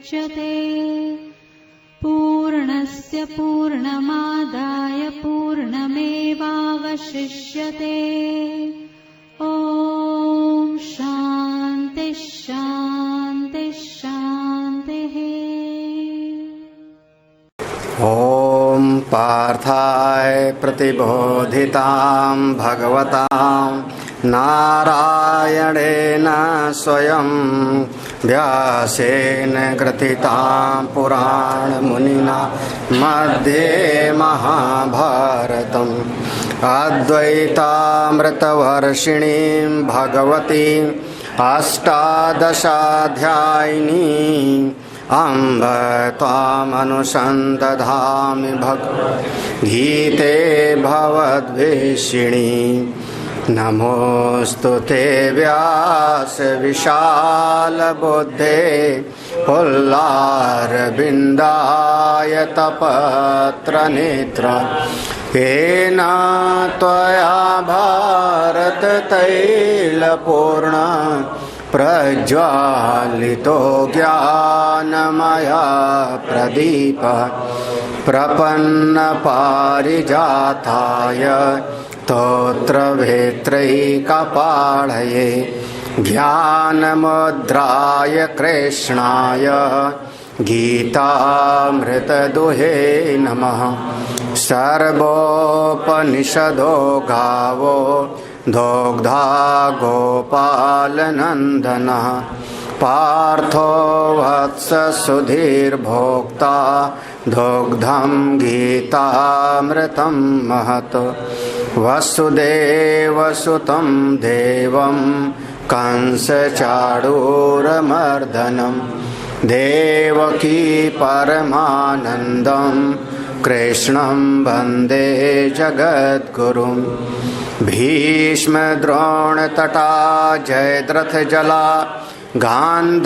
मुच्यते। पूर्णस्य पूर्णमादाय पूर्णमेवावशिष्यते। ॐ शान्ति शान्ति शान्तिः। ॐ पार्थाय प्रतिबोधितां भगवतां नारायणेन स्वयं व्यासेन ग्रथितां पुराणमुनिना मध्ये महाभारतम् अद्वैतामृतवर्षिणीं भगवतीम् अष्टादशाध्यायिनीम् अम्ब त्वामनुसन्दधामि भगवद्गीते भवद्वेषिणी। नमोऽस्तु ते व्यास विशालबुद्धे पुल्लारविन्दायतपत्रनेत्र। येन त्वया भारततैलपूर्ण प्रज्वालितो ज्ञानमया प्रदीप प्रपन्नपारिजाताय स्तोत्रवेत्रैकपाणये ज्ञानमुद्राय कृष्णाय गीतामृतदुहे नमः। सर्वोपनिषदो गावो दोग्धा गोपालनन्दनः पार्थो वत्स सुधीर्भोक्ता दुग्धं गीतामृतं महत्। वसुदेवसुतं देवं कंसचाणूरमर्दनं देवकी परमानन्दं कृष्णं वन्दे जगद्गुरुं। भीष्मद्रोणतटा जयद्रथजला गान्धारनीलोत्पला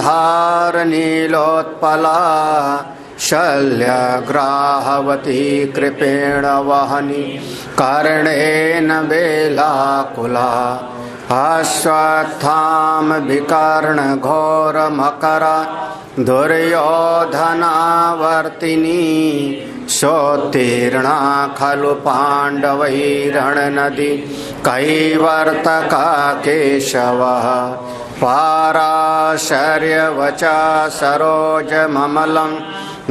शल्यग्राहवती कृपेण वहनी कर्णेन वेलाकुला। अश्वत्थामविकर्णघोरमकरा दुर्योधनावर्तिनी सोत्तीर्णा खलु पाण्डवैरणनदी कैवर्तका केशवः। पाराशर्यवचा सरोजममलं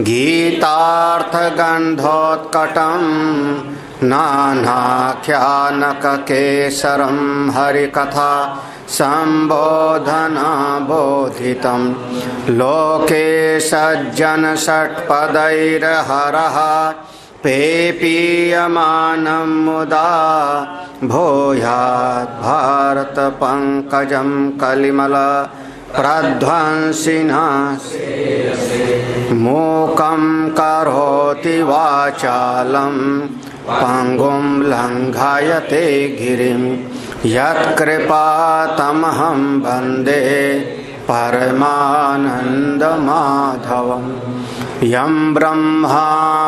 गीतार्थगन्धोत्कटं नानाख्यानककेसरं हरिकथा सम्बोधना बोधितं। लोके सज्जनषट्पदैर्हरः पेपीयमानं मुदा भूयात् भारतपङ्कजं कलिमल प्रध्वंसिना। मूकं करोति वाचालं पङ्गुं लङ्घयते गिरिं यत्कृपातमहं वन्दे परमानन्दमाधवम्। यं ब्रह्मा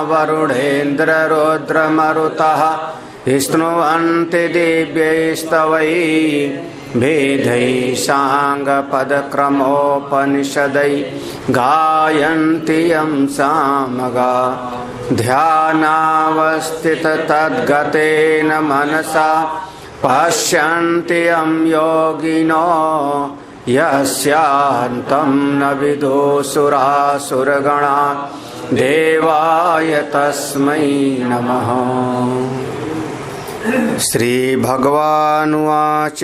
वरुणेन्द्ररुद्रमरुतः स्तुवन्ति दिव्यैस्तवैः वेदैः साङ्गपदक्रमोपनिषदैः गायन्ति यं सामगा। ध्यानावस्थिततद्गतेन मनसा पश्यन्ति यं योगिनो यस्यान्तं न विदुसुरासुरगणा। देवाय तस्मै नमः। श्रीभगवानुवाच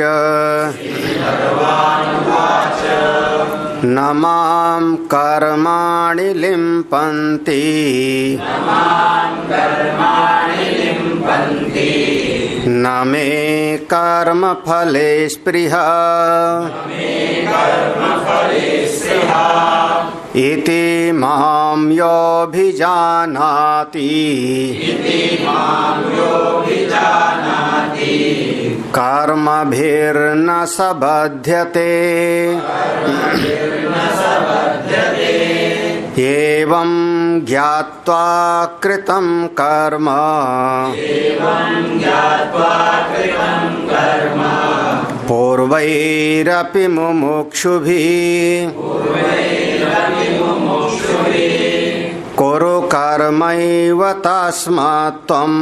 न मां कर्माणि लिम्पन्ति न मे कर्मफले स्पृहा इति मां योऽभिजानाति कर्मभिर्न स बध्यते। एवं ज्ञात्वा कृतं कर्म पूर्वैरपि मुमुक्षुभिः कुरु कर्मैव तस्मात् त्वम्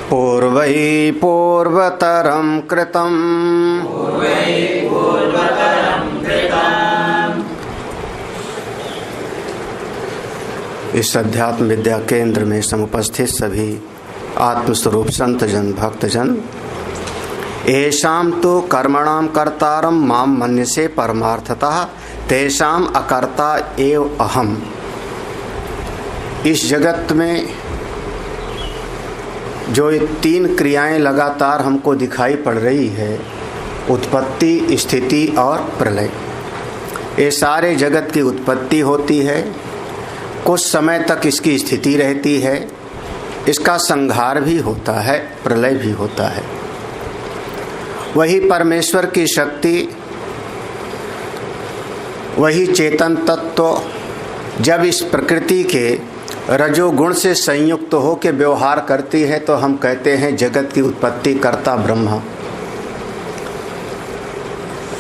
पूर्वै पूर्वतरं कृतम्। इस अध्यात्म विद्या केंद्र में समुपस्थित सभी आत्मस्वरूप संतजन भक्तजन, येषां तो कर्मणां कर्तारं मां मन्यसे परमार्थतः तेषां अकर्ता एव अहम्। इस जगत में जो ये तीन क्रियाएं लगातार हमको दिखाई पड़ रही है, उत्पत्ति, स्थिति और प्रलय, ये सारे जगत की उत्पत्ति होती है, कुछ समय तक इसकी स्थिति रहती है, इसका संहार भी होता है, प्रलय भी होता है। वही परमेश्वर की शक्ति, वही चेतन तत्व जब इस प्रकृति के रजोगुण से संयुक्त हो के व्यवहार करती है तो हम कहते हैं जगत की उत्पत्ति कर्ता ब्रह्मा।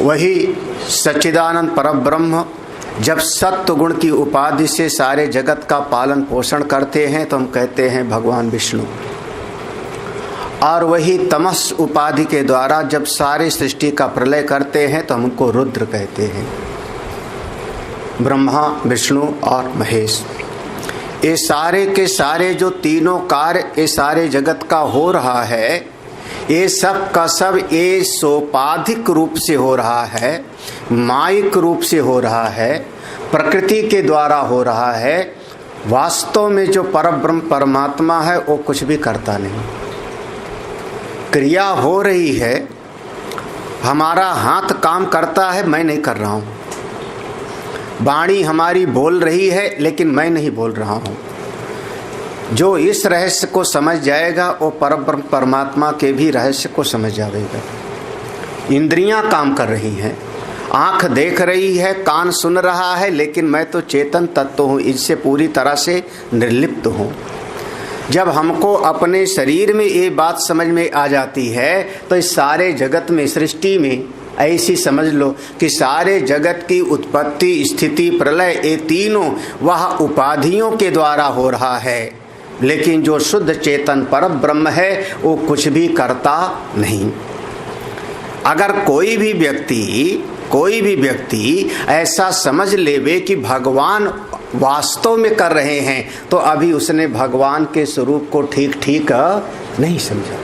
वही सच्चिदानंद परब्रह्म जब सत्व गुण की उपाधि से सारे जगत का पालन पोषण करते हैं तो हम कहते हैं भगवान विष्णु। और वही तमस उपाधि के द्वारा जब सारी सृष्टि का प्रलय करते हैं तो हमको रुद्र कहते हैं। ब्रह्मा, विष्णु और महेश, ये सारे के सारे जो तीनों कार्य ये सारे जगत का हो रहा है, ये सब का सब ये सोपाधिक रूप से हो रहा है, मायिक रूप से हो रहा है, प्रकृति के द्वारा हो रहा है। वास्तव में जो परब्रह्म परमात्मा है वो कुछ भी करता नहीं। क्रिया हो रही है, हमारा हाथ काम करता है, मैं नहीं कर रहा हूँ। वाणी हमारी बोल रही है लेकिन मैं नहीं बोल रहा हूँ। जो इस रहस्य को समझ जाएगा वो परब्रह्म परमात्मा के भी रहस्य को समझ जाएगा। इंद्रियां काम कर रही हैं, आंख देख रही है, कान सुन रहा है, लेकिन मैं तो चेतन तत्व हूँ, इससे पूरी तरह से निर्लिप्त हूँ। जब हमको अपने शरीर में ये बात समझ में आ जाती है तो इस सारे जगत में, सृष्टि में ऐसी समझ लो कि सारे जगत की उत्पत्ति, स्थिति, प्रलय ये तीनों वह उपाधियों के द्वारा हो रहा है, लेकिन जो शुद्ध चेतन परब्रह्म है वो कुछ भी करता नहीं। अगर कोई भी व्यक्ति ऐसा समझ लेवे कि भगवान वास्तव में कर रहे हैं तो अभी उसने भगवान के स्वरूप को ठीक नहीं समझा।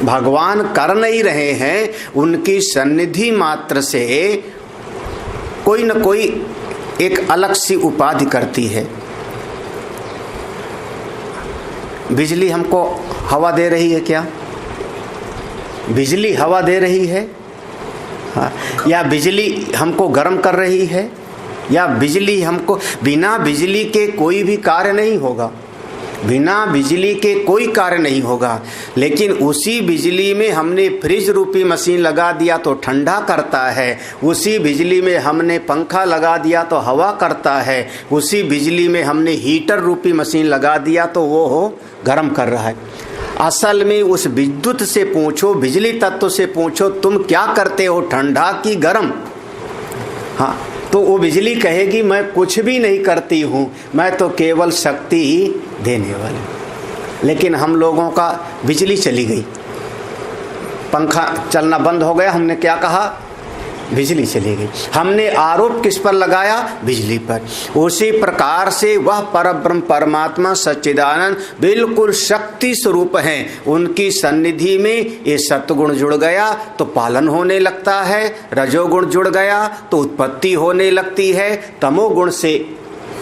भगवान कर नहीं रहे हैं, उनकी सन्निधि मात्र से कोई न कोई एक अलग सी उपाधि करती है। बिजली हमको हवा दे रही है क्या? बिजली हवा दे रही है? हाँ। या बिजली हमको गर्म कर रही है? या बिजली हमको, बिना बिजली के कोई भी कार्य नहीं होगा, बिना बिजली के कोई कार्य नहीं होगा। लेकिन उसी बिजली में हमने फ्रिज रूपी मशीन लगा दिया तो ठंडा करता है, उसी बिजली में हमने पंखा लगा दिया तो हवा करता है, उसी बिजली में हमने हीटर रूपी मशीन लगा दिया तो वो गर्म कर रहा है। असल में उस विद्युत से पूछो, बिजली तत्व से पूछो, तुम क्या करते हो, ठंडा की गर्म? हाँ, तो वो बिजली कहेगी मैं कुछ भी नहीं करती हूँ, मैं तो केवल शक्ति ही देने वाली। लेकिन हम लोगों का बिजली चली गई, पंखा चलना बंद हो गया, हमने क्या कहा? बिजली चली गई। हमने आरोप किस पर लगाया? बिजली पर। उसी प्रकार से वह परब्रह्म परमात्मा सच्चिदानंद बिल्कुल शक्ति स्वरूप हैं, उनकी सन्निधि में ये सत्गुण जुड़ गया तो पालन होने लगता है, रजोगुण जुड़ गया तो उत्पत्ति होने लगती है, तमोगुण से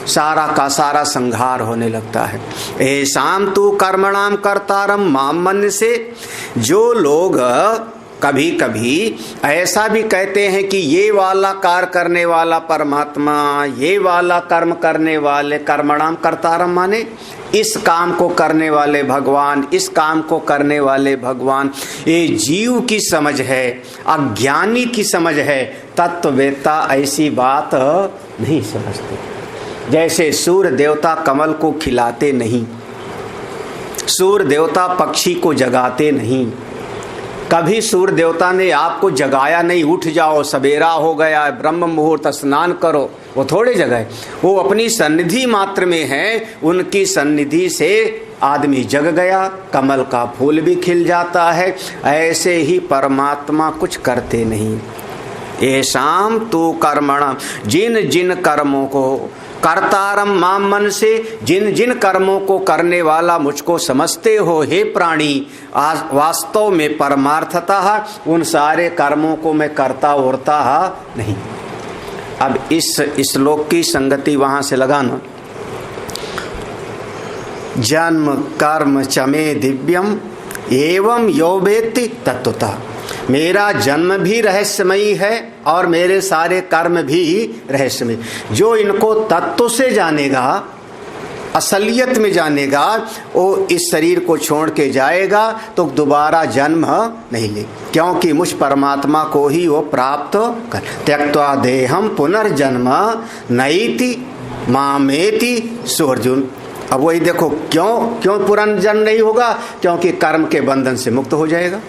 सारा का सारा संहार होने लगता है। ऐसाम तु कर्मणाम कर्तारम माम मन से, जो लोग कभी कभी ऐसा भी कहते हैं कि ये वाला कार्य करने वाला परमात्मा, ये वाला कर्म करने वाले, कर्मणाम कर्तारम माने इस काम को करने वाले भगवान, इस काम को करने वाले भगवान। ये जीव की समझ है, अज्ञानी की समझ है। तत्ववेत्ता ऐसी बात नहीं समझते। जैसे सूर्य देवता कमल को खिलाते नहीं, सूर्य देवता पक्षी को जगाते नहीं, कभी सूर्य देवता ने आपको जगाया नहीं, उठ जाओ सवेरा हो गया ब्रह्म मुहूर्त स्नान करो, वो थोड़े जगाए। वो अपनी सन्निधि मात्र में है, उनकी सन्निधि से आदमी जग गया, कमल का फूल भी खिल जाता है। ऐसे ही परमात्मा कुछ करते नहीं। ऐसाम तू कर्मण, जिन जिन कर्मों को कर्तारम माम मन से, जिन जिन कर्मों को करने वाला मुझको समझते हो हे प्राणी, वास्तव में परमार्थतः उन सारे कर्मों को मैं करता उरता नहीं। अब इस श्लोक की संगति वहां से लगाना। जन्म कर्म चमे दिव्यम एवं यो वेत्ति तत्वतः, मेरा जन्म भी रहस्यमयी है और मेरे सारे कर्म भी रहस्यमयी। जो इनको तत्व से जानेगा, असलियत में जानेगा, वो इस शरीर को छोड़ के जाएगा तो दोबारा जन्म नहीं ले, क्योंकि मुझ परमात्मा को ही वो प्राप्त कर। त्यक्त्वा देहम पुनर्जन्म नैति मामेति सुअर्जुन। अब वही देखो, क्यों पुनर्जन्म नहीं होगा? क्योंकि कर्म के बंधन से मुक्त हो जाएगा।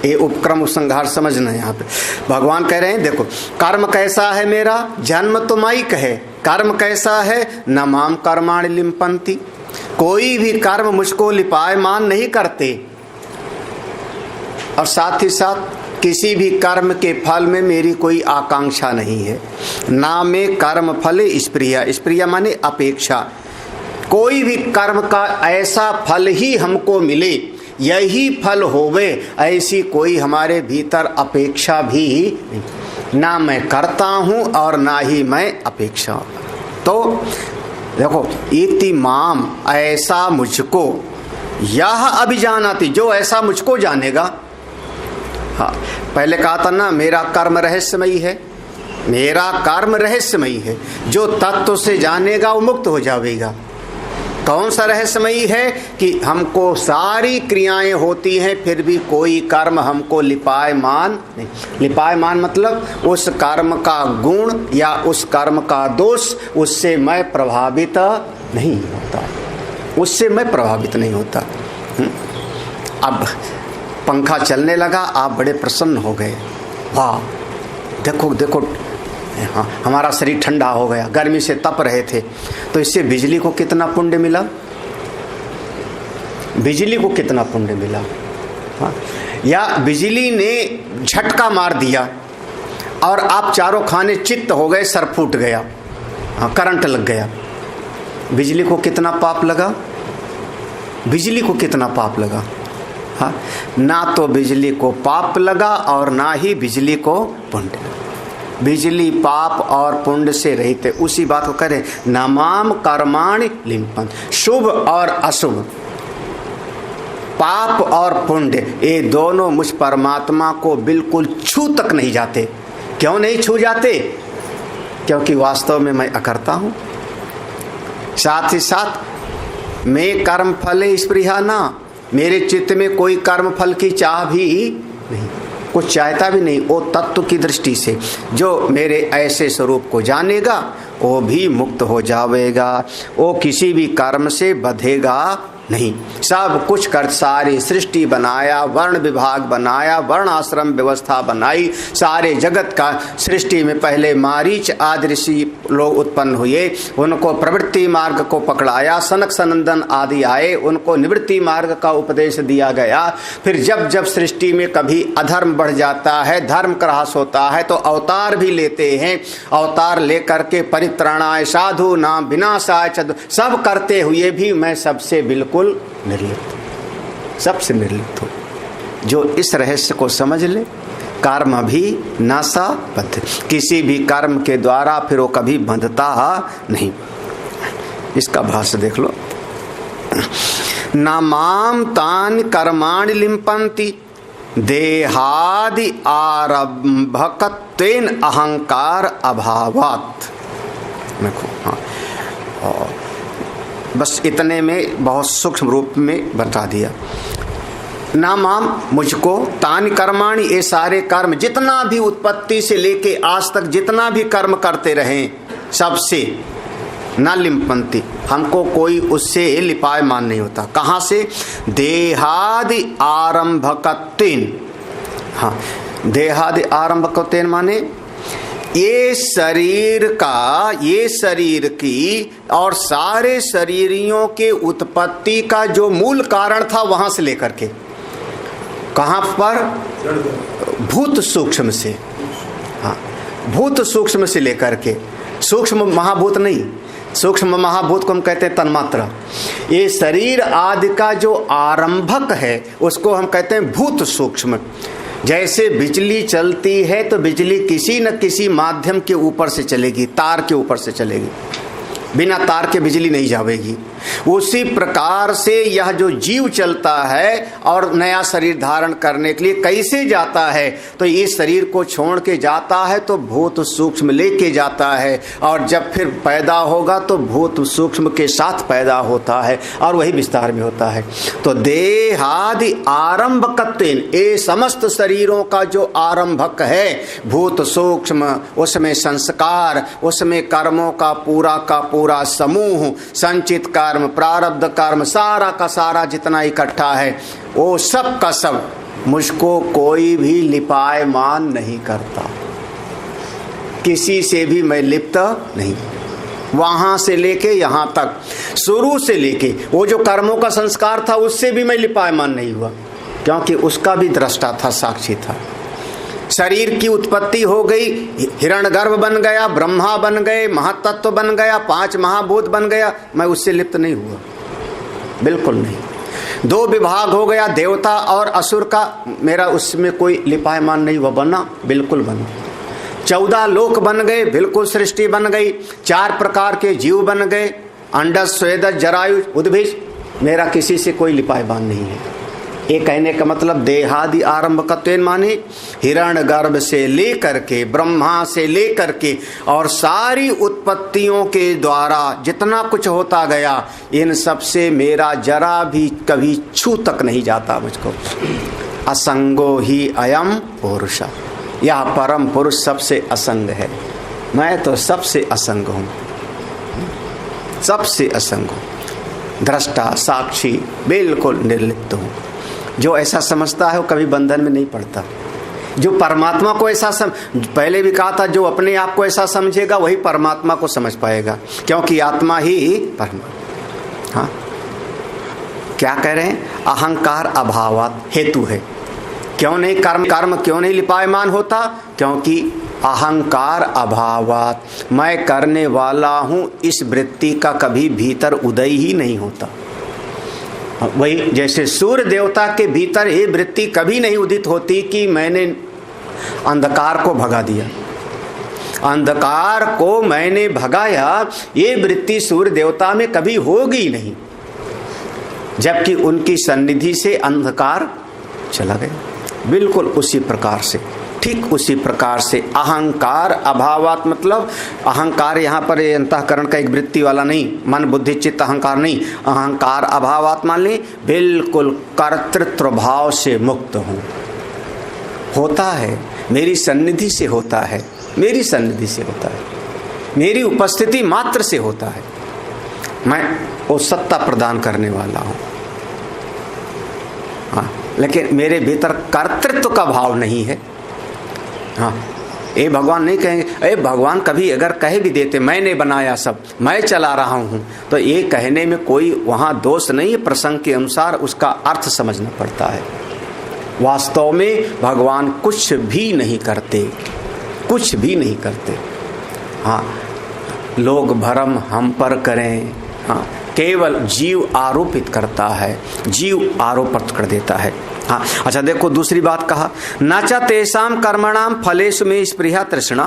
ये उपक्रम उपसंहार समझना है। यहाँ पे भगवान कह रहे हैं देखो, कर्म कैसा है मेरा, जन्म तो माइक है, कर्म कैसा है, न माम कर्माणि लिम्पन्ति, कोई भी कर्म मुझको लिपायमान नहीं करते। और साथ ही साथ किसी भी कर्म के फल में मेरी कोई आकांक्षा नहीं है। ना में कर्म फले स्प्रिया, स्प्रिया माने अपेक्षा। कोई भी कर्म का ऐसा फल ही हमको मिले, यही फल होवे, ऐसी कोई हमारे भीतर अपेक्षा भी नहीं। ना मैं करता हूं और ना ही मैं अपेक्षा। तो देखो, इति माम, ऐसा मुझको, यह अभिजानाति, जो ऐसा मुझको जानेगा। हाँ, पहले कहा था ना, मेरा कर्म रहस्यमयी है, मेरा कर्म रहस्यमयी है। जो तत्व से जानेगा वो मुक्त हो जाएगा। कौन सा रहस्यमयी है? कि हमको सारी क्रियाएं होती हैं, फिर भी कोई कर्म हमको लिपायमान नहीं। लिपायमान मतलब उस कर्म का गुण या उस कर्म का दोष, उससे मैं प्रभावित नहीं होता, उससे मैं प्रभावित नहीं होता। अब पंखा चलने लगा, आप बड़े प्रसन्न हो गए, वाह देखो देखो, हाँ हमारा शरीर ठंडा हो गया, गर्मी से तप रहे थे। तो इससे बिजली को कितना पुण्य मिला, बिजली को कितना पुण्य मिला। हाँ, या बिजली ने झटका मार दिया और आप चारों खाने चित्त हो गए, सर फूट गया, हाँ करंट लग गया, बिजली को कितना पाप लगा, बिजली को कितना पाप लगा। हाँ, ना तो बिजली को पाप लगा और ना ही बिजली को पुण्य। बिजली पाप और पुण्य से रहित है। उसी बात को करें, नमाम कर्माणि लिम्पन, शुभ और अशुभ, पाप और पुण्य, ये दोनों मुझ परमात्मा को बिल्कुल छू तक नहीं जाते। क्यों नहीं छू जाते? क्योंकि वास्तव में मैं अकर्ता हूं। साथ ही साथ मैं कर्म फले स्पृहा ना, मेरे चित्त में कोई कर्म फल की चाह भी नहीं, कुछ चाहता भी नहीं। वो तत्व की दृष्टि से जो मेरे ऐसे स्वरूप को जानेगा वो भी मुक्त हो जाएगा, वो किसी भी कर्म से बंधेगा नहीं। सब कुछ कर, सारी सृष्टि बनाया, वर्ण विभाग बनाया, वर्ण आश्रम व्यवस्था बनाई, सारे जगत का सृष्टि में पहले मारीच आदि ऋषि लोग उत्पन्न हुए, उनको प्रवृत्ति मार्ग को पकड़ाया, सनक सनंदन आदि आए, उनको निवृत्ति मार्ग का उपदेश दिया गया। फिर जब जब सृष्टि में कभी अधर्म बढ़ जाता है, धर्म का ह्रास होता है, तो अवतार भी लेते हैं। अवतार लेकर के परित्राणाय साधु नाम विनाशाय चतु, सब करते हुए भी मैं सबसे बिल्कुल निर्लिप्त, सबसे निर्लिप्त हो। जो इस रहस्य को समझ ले, कर्म भी नासा बद्ध, किसी भी कर्म के द्वारा फिर वो कभी बंधता नहीं। इसका भाष्य देख लो, न माम तान कर्माणि लिम्पन्ति देहादि आरंभकत्वेन अहंकार अभावात्। देखो, हाँ, और बस इतने में बहुत सूक्ष्म रूप में बता दिया। ना माम, मुझको, तानि कर्माणि, ये सारे कर्म, जितना भी उत्पत्ति से लेके आज तक जितना भी कर्म करते रहें, सबसे न लिम्पन्ति, हमको कोई उससे लिपायमान नहीं होता। कहाँ से? देहादि आरंभकत्वेन। हाँ, देहादि आरंभकत्वेन माने ये शरीर की और सारे शरीरियों के उत्पत्ति का जो मूल कारण था, वहां से लेकर के कहाँ पर? भूत सूक्ष्म से। हाँ, भूत सूक्ष्म से लेकर के, सूक्ष्म महाभूत नहीं, सूक्ष्म महाभूत को हम कहते हैं तन्मात्रा। ये शरीर आदि का जो आरंभक है उसको हम कहते हैं भूत सूक्ष्म। जैसे बिजली चलती है तो बिजली किसी न किसी माध्यम के ऊपर से चलेगी, तार के ऊपर से चलेगी, बिना तार के बिजली नहीं जाएगी। उसी प्रकार से यह जो जीव चलता है और नया शरीर धारण करने के लिए कैसे जाता है, तो इस शरीर को छोड़ के जाता है तो भूत सूक्ष्म लेके जाता है, और जब फिर पैदा होगा तो भूत सूक्ष्म के साथ पैदा होता है और वही विस्तार में होता है। तो देहादि आरंभकत्वेन, ये समस्त शरीरों का जो आरंभक है भूत सूक्ष्म, उसमें संस्कार, उसमें कर्मों का पूरा समूह, संचित कर्म, प्रारब्ध कर्म, सारा का सारा जितना इकट्ठा है, वो सब का सब मुझको कोई भी लिपायमान नहीं करता, किसी से भी मैं लिप्त नहीं। वहां से लेके यहां तक, शुरू से लेके वो जो कर्मों का संस्कार था उससे भी मैं लिपायमान नहीं हुआ, क्योंकि उसका भी दृष्टा था, साक्षी था। शरीर की उत्पत्ति हो गई, हिरण्यगर्भ बन गया, ब्रह्मा बन गए, महातत्व बन गया, 5 महाभूत बन गया, मैं उससे लिप्त नहीं हुआ, बिल्कुल नहीं। 2 विभाग हो गया, देवता और असुर का, मेरा उसमें कोई लिपायमान नहीं हुआ, बना बिल्कुल बना। 14 लोक बन गए, बिल्कुल सृष्टि बन गई। 4 प्रकार के जीव बन गए, अंडज, स्वेदज, जरायु, उद्भिज, मेरा किसी से कोई लिपायमान नहीं है। ये कहने का मतलब देहादि आरंभकत्वेन माने हिरण्यगर्भ से लेकर के, ब्रह्मा से लेकर के और सारी उत्पत्तियों के द्वारा जितना कुछ होता गया, इन सब से मेरा जरा भी कभी छू तक नहीं जाता मुझको। असंगो ही अयम पुरुष, यह परम पुरुष सबसे असंग है। मैं तो सबसे असंग हूँ, सबसे असंग हूँ, दृष्टा साक्षी, बिल्कुल निर्लिप्त हूँ। जो ऐसा समझता है वो कभी बंधन में नहीं पड़ता। जो परमात्मा को ऐसा पहले भी कहा था, जो अपने आप को ऐसा समझेगा वही परमात्मा को समझ पाएगा, क्योंकि आत्मा ही परमात्मा। हाँ, क्या कह रहे हैं? अहंकार अभावात हेतु है। क्यों नहीं कर्म क्यों नहीं लिपायमान होता? क्योंकि अहंकार अभावात, मैं करने वाला हूँ, इस वृत्ति का कभी भीतर उदय ही नहीं होता। वही जैसे सूर्य देवता के भीतर ये वृत्ति कभी नहीं उदित होती कि मैंने अंधकार को भगा दिया, अंधकार को मैंने भगाया, ये वृत्ति सूर्य देवता में कभी होगी नहीं, जबकि उनकी सन्निधि से अंधकार चला गया। बिल्कुल उसी प्रकार से, ठीक उसी प्रकार से अहंकार अभावात, मतलब अहंकार यहाँ पर अंतःकरण का एक वृत्ति वाला नहीं, मन बुद्धि चित्त अहंकार नहीं, अहंकार अभावात मान ली, बिल्कुल कर्तृत्व भाव से मुक्त हूँ। होता है मेरी सन्निधि से होता है, मेरी सन्निधि से होता है, मेरी उपस्थिति मात्र से होता है। मैं वो सत्ता प्रदान करने वाला हूँ। हाँ, लेकिन मेरे भीतर कर्तृत्व का भाव नहीं है। हाँ, ये भगवान नहीं कहेंगे, अरे भगवान कभी अगर कह भी देते मैंने बनाया सब, मैं चला रहा हूँ, तो ये कहने में कोई वहाँ दोष नहीं है, प्रसंग के अनुसार उसका अर्थ समझना पड़ता है। वास्तव में भगवान कुछ भी नहीं करते, कुछ भी नहीं करते। हाँ, लोग भ्रम हम पर करें, हाँ, केवल जीव आरोपित करता है, जीव आरोपित कर देता है। हाँ, अच्छा देखो दूसरी बात कहा, न च तेषां कर्मणां फलेषु में स्पृहा तृष्णा,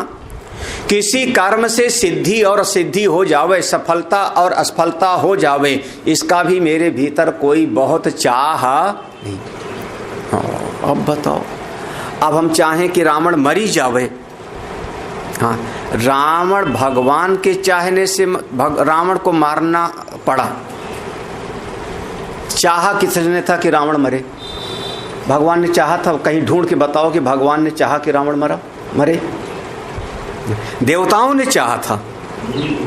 किसी कर्म से सिद्धि और असिद्धि हो जावे, सफलता और असफलता हो जावे, इसका भी मेरे भीतर कोई बहुत चाह नहीं। अब बताओ, अब हम चाहें कि रावण मरी जावे, हाँ, रावण भगवान के चाहने से रावण को मारना पड़ा। चाहा किसने था कि रावण मरे? भगवान ने चाहा था? कहीं ढूंढ के बताओ कि भगवान ने चाहा कि रावण मरे? देवताओं ने चाहा था,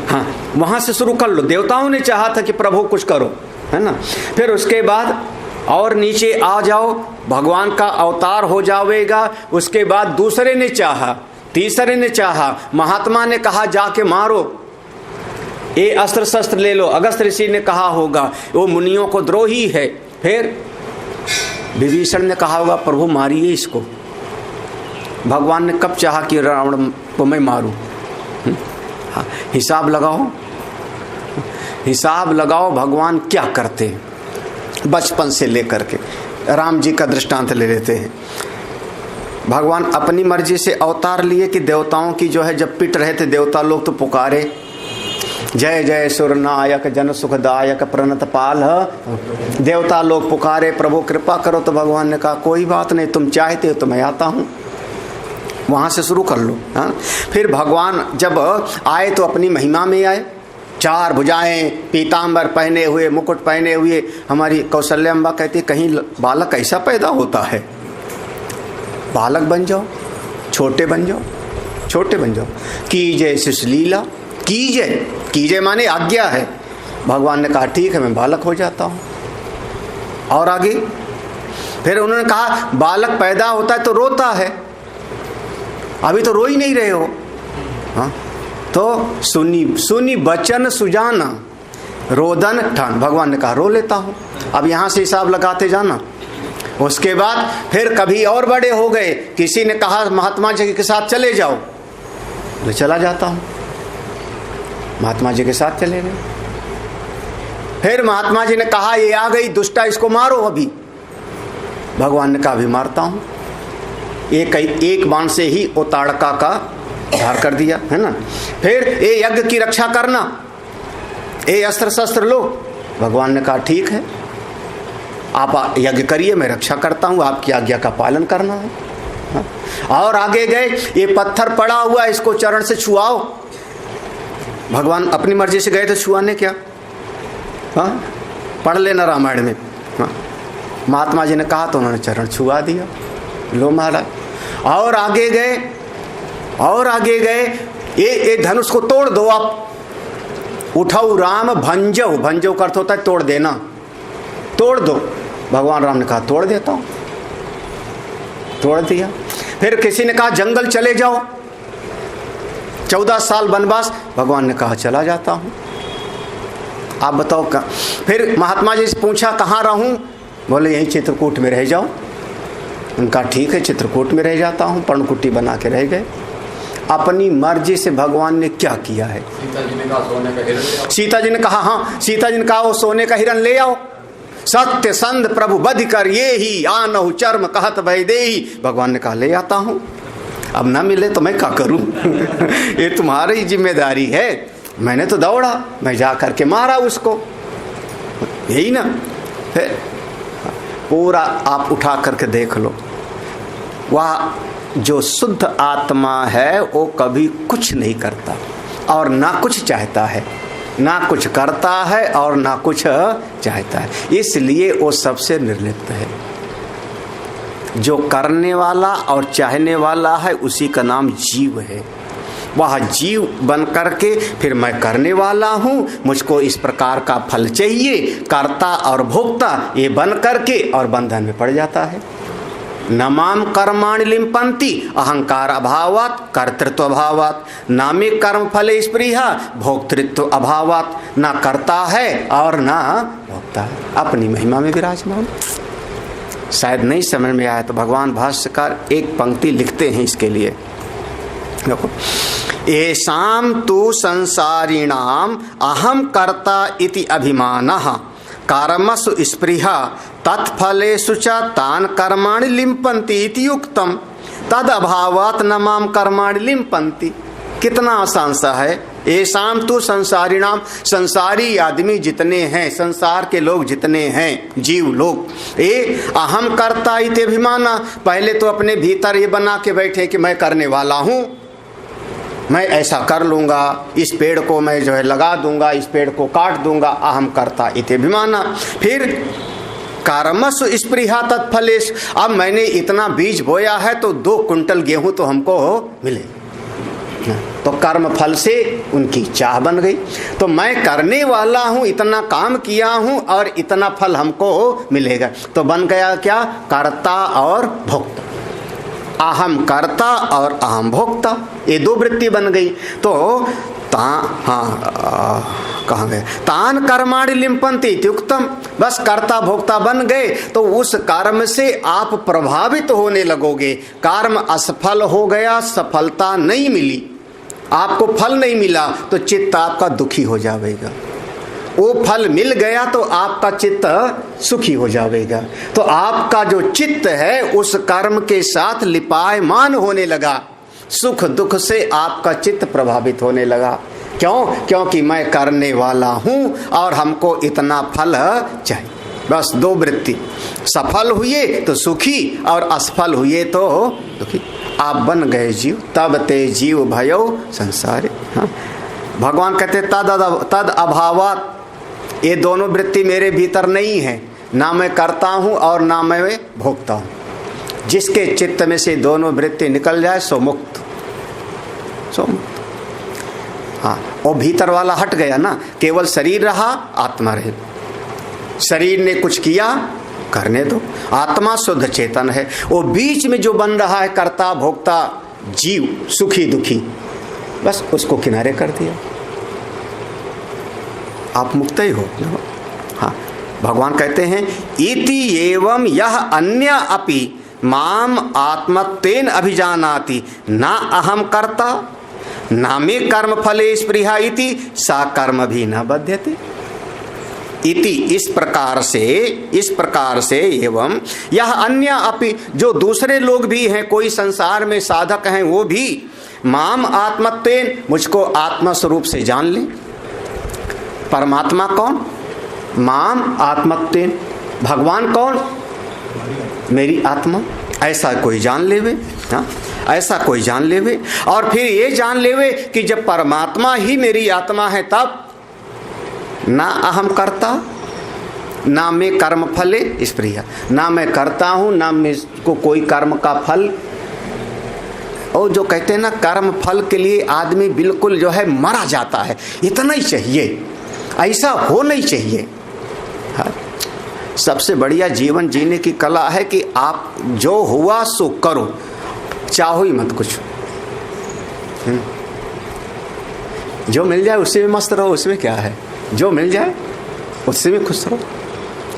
हाँ, वहां से शुरू कर लो। देवताओं ने चाहा था कि प्रभु कुछ करो, है ना। फिर उसके बाद और नीचे आ जाओ, भगवान का अवतार हो जाएगा। उसके बाद दूसरे ने चाहा, तीसरे ने चाहा, महात्मा ने कहा जाके मारो, ये अस्त्र शस्त्र ले लो। अगस्त ऋषि ने कहा होगा वो मुनियों को द्रोही है। फिर विभीषण ने कहा होगा प्रभु मारिए इसको। भगवान ने कब चाहा कि रावण को मैं मारूं? हाँ, हिसाब लगाओ, हिसाब लगाओ भगवान क्या करते हैं। बचपन से लेकर के राम जी का दृष्टांत ले लेते हैं। भगवान अपनी मर्जी से अवतार लिए कि देवताओं की जो है जब पिट रहे थे देवता लोग तो पुकारे जय जय सुरनायक जन सुखदायक प्रणत पाल। देवता लोग पुकारे प्रभु कृपा करो, तो भगवान ने कहा कोई बात नहीं, तुम चाहते हो तो मैं आता हूँ। वहाँ से शुरू कर लो। हाँ, फिर भगवान जब आए तो अपनी महिमा में आए, चार भुजाएं, पीतांबर पहने हुए, मुकुट पहने हुए। हमारी कौशल्या अम्बा कहती कहीं बालक ऐसा पैदा होता है, बालक बन जाओ, छोटे बन जाओ, छोटे बन जाओ। कीजय शिशलीला, कीजय, कीजय माने आज्ञा है। भगवान ने कहा ठीक है मैं बालक हो जाता हूँ। और आगे फिर उन्होंने कहा बालक पैदा होता है तो रोता है, अभी तो रो ही नहीं रहे हो। हाँ, तो सुनी सुनी बचन सुजाना रोदन ठान। भगवान ने कहा रो लेता हूँ। अब यहाँ से हिसाब लगाते जाना। उसके बाद फिर कभी और बड़े हो गए, किसी ने कहा महात्मा जी के साथ चले जाओ, तो चला जाता हूँ। महात्मा जी के साथ चले गए। फिर महात्मा जी ने कहा ये आ गई दुष्टा, इसको मारो अभी। भगवान ने कहा अभी मारता हूँ। एक बाण से ही वो ताड़का का धार कर दिया, है ना। फिर ये यज्ञ की रक्षा करना, ये अस्त्र शस्त्र लो। भगवान ने कहा ठीक है आप यज्ञ करिए, मैं रक्षा करता हूँ, आपकी आज्ञा का पालन करना है। और आगे गए, ये पत्थर पड़ा हुआ इसको चरण से छुआओ। भगवान अपनी मर्जी से गए थे छुआने, क्या हाँ पढ़ लेना रामायण में। हाँ, महात्मा जी ने कहा तो उन्होंने चरण छुआ दिया, लो महाराज। और आगे गए, और आगे गए, ये धनुष को तोड़ दो आप। उठाओ राम भंजो, भंजो का अर्थ होता है तोड़ देना, तोड़ दो। भगवान राम ने कहा तोड़ देता हूं, तोड़ दिया। फिर किसी ने कहा जंगल चले जाओ, 14 साल वनवास। भगवान ने कहा चला जाता हूं, आप बताओ क्या। फिर महात्मा जी से पूछा कहाँ रहूं, बोले यहीं चित्रकूट में रह जाओ। उनका ठीक है चित्रकूट में रह जाता हूँ। पर्णकुटी बना के रह गए। अपनी मर्जी से भगवान ने क्या किया है। सीता जी ने कहा सोने का हिरण, सीता जी ने कहा हाँ, सीता जी ने कहा वो सोने का हिरण ले आओ। सत्य संध प्रभु बध कर ये ही आनहु चर्म कहत भय देही। भगवान ने कहा ले आता हूँ। अब ना मिले तो मैं क्या करूँ ये तुम्हारी जिम्मेदारी है। मैंने तो दौड़ा, मैं जा करके मारा उसको, यही ना। फिर पूरा आप उठा करके देख लो, वह जो शुद्ध आत्मा है वो कभी कुछ नहीं करता और ना कुछ चाहता है, ना कुछ करता है और ना कुछ चाहता है। इसलिए वो सबसे निर्लिप्त है। जो करने वाला और चाहने वाला है उसी का नाम जीव है। वह जीव बन करके फिर मैं करने वाला हूँ, मुझको इस प्रकार का फल चाहिए, कर्ता और भोक्ता ये बन करके और बंधन में पड़ जाता है। नमाम कर्माणि लिम्पन्ति अहंकार अभावात कर्तृत्व अभावात, नामे कर्म फले स्पृहा भोक्तृत्व अभावात। ना करता है और ना भोक्ता है, अपनी महिमा में विराजमान। शायद नहीं समझ में आया तो भगवान भाष्यकार एक पंक्ति लिखते हैं इसके लिए। देखो, येषां तु संसारिणाम अहम कर्ता इति अभिमानः कर्मसु स्पृहा तत्फलेषु च तान् कर्माणि लिम्पन्ति इति युक्तम तद अभावात् न माम कर्माणि लिम्पन्ति। कितना आसान सा है। येषां तु संसारिणाम, संसारी आदमी जितने हैं, संसार के लोग जितने हैं, जीव लोग, ये अहम कर्ता इति अभिमानः, पहले तो अपने भीतर ये बना के बैठे कि मैं करने वाला हूँ, मैं ऐसा कर लूँगा, इस पेड़ को मैं जो है लगा दूंगा, इस पेड़ को काट दूंगा, अहम कर्ता इति अभिमानः। फिर कर्मसु स्पृहा तत्फलेषु, अब मैंने इतना बीज बोया है तो 2 कुंटल गेहूं तो हमको मिले। तो कर्म फल से उनकी चाह बन गई। तो मैं करने वाला हूं, इतना काम किया हूं और इतना फल हमको मिलेगा, तो बन गया क्या? कर्ता और भोक्ता। अहम कर्ता और अहम भोक्ता, ये दो वृत्ति बन गई। तो कहाँ गए? तान कर्माणि लिम्पन्ति इत्युक्तम। बस कर्ता भोक्ता बन गए तो उस कर्म से आप प्रभावित होने लगोगे। कर्म असफल हो गया, सफलता नहीं मिली, आपको फल नहीं मिला तो चित्त आपका दुखी हो जाएगा। वो फल मिल गया तो आपका चित्त सुखी हो जाएगा। तो आपका जो चित्त है उस कर्म के साथ लिपायमान होने लगा, सुख दुख से आपका चित्त प्रभावित होने लगा। क्यों? क्योंकि मैं करने वाला हूं और हमको इतना फल चाहिए। बस दो वृत्ति, सफल हुए तो सुखी और असफल हुए तो दुखी। आप बन गए जीव, तब ते जीव भयो संसारे। हाँ? भगवान कहते तद अभावात, ये दोनों वृत्ति मेरे भीतर नहीं है, ना मैं करता हूं और ना मैं भोगता हूं। जिसके चित्त में से दोनों वृत्ति निकल जाए सो मुक्त, सो मुक्त। हाँ, वो भीतर वाला हट गया ना, केवल शरीर रहा, आत्मा रहे। शरीर ने कुछ किया, करने दो। आत्मा शुद्ध चेतन है। वो बीच में जो बन रहा है कर्ता भोक्ता जीव, सुखी दुखी, बस उसको किनारे कर दिया, आप मुक्त ही हो। हाँ, भगवान कहते हैं इति एवं यह अन्य अपि माम आत्मत्वेन अभिजानाति ना अहम कर्ता ना मे कर्म फले स्पृहा इति सा कर्म भी न बध्यते। इति इस प्रकार से एवं यह अन्य अपि, जो दूसरे लोग भी हैं, कोई संसार में साधक हैं, वो भी माम आत्मत्वेन, मुझको आत्मा स्वरूप से जान ले। परमात्मा कौन? माम आत्मत्वेन। भगवान कौन? मेरी आत्मा। ऐसा कोई जान लेवे। हाँ, ऐसा कोई जान लेवे और फिर ये जान लेवे कि जब परमात्मा ही मेरी आत्मा है तब ना अहम करता ना मैं कर्म फले स्पृहा, ना मैं करता हूं ना मुझको कोई कर्म का फल। और जो कहते हैं ना कर्म फल के लिए आदमी बिल्कुल जो है मरा जाता है, इतना ही चाहिए, ऐसा हो नहीं चाहिए। हाँ, सबसे बढ़िया जीवन जीने की कला है कि आप जो हुआ सो करो, चाहो ही मत कुछ। जो मिल जाए उससे भी मस्त रहो, उसमें क्या है? जो मिल जाए उससे भी खुश रहो।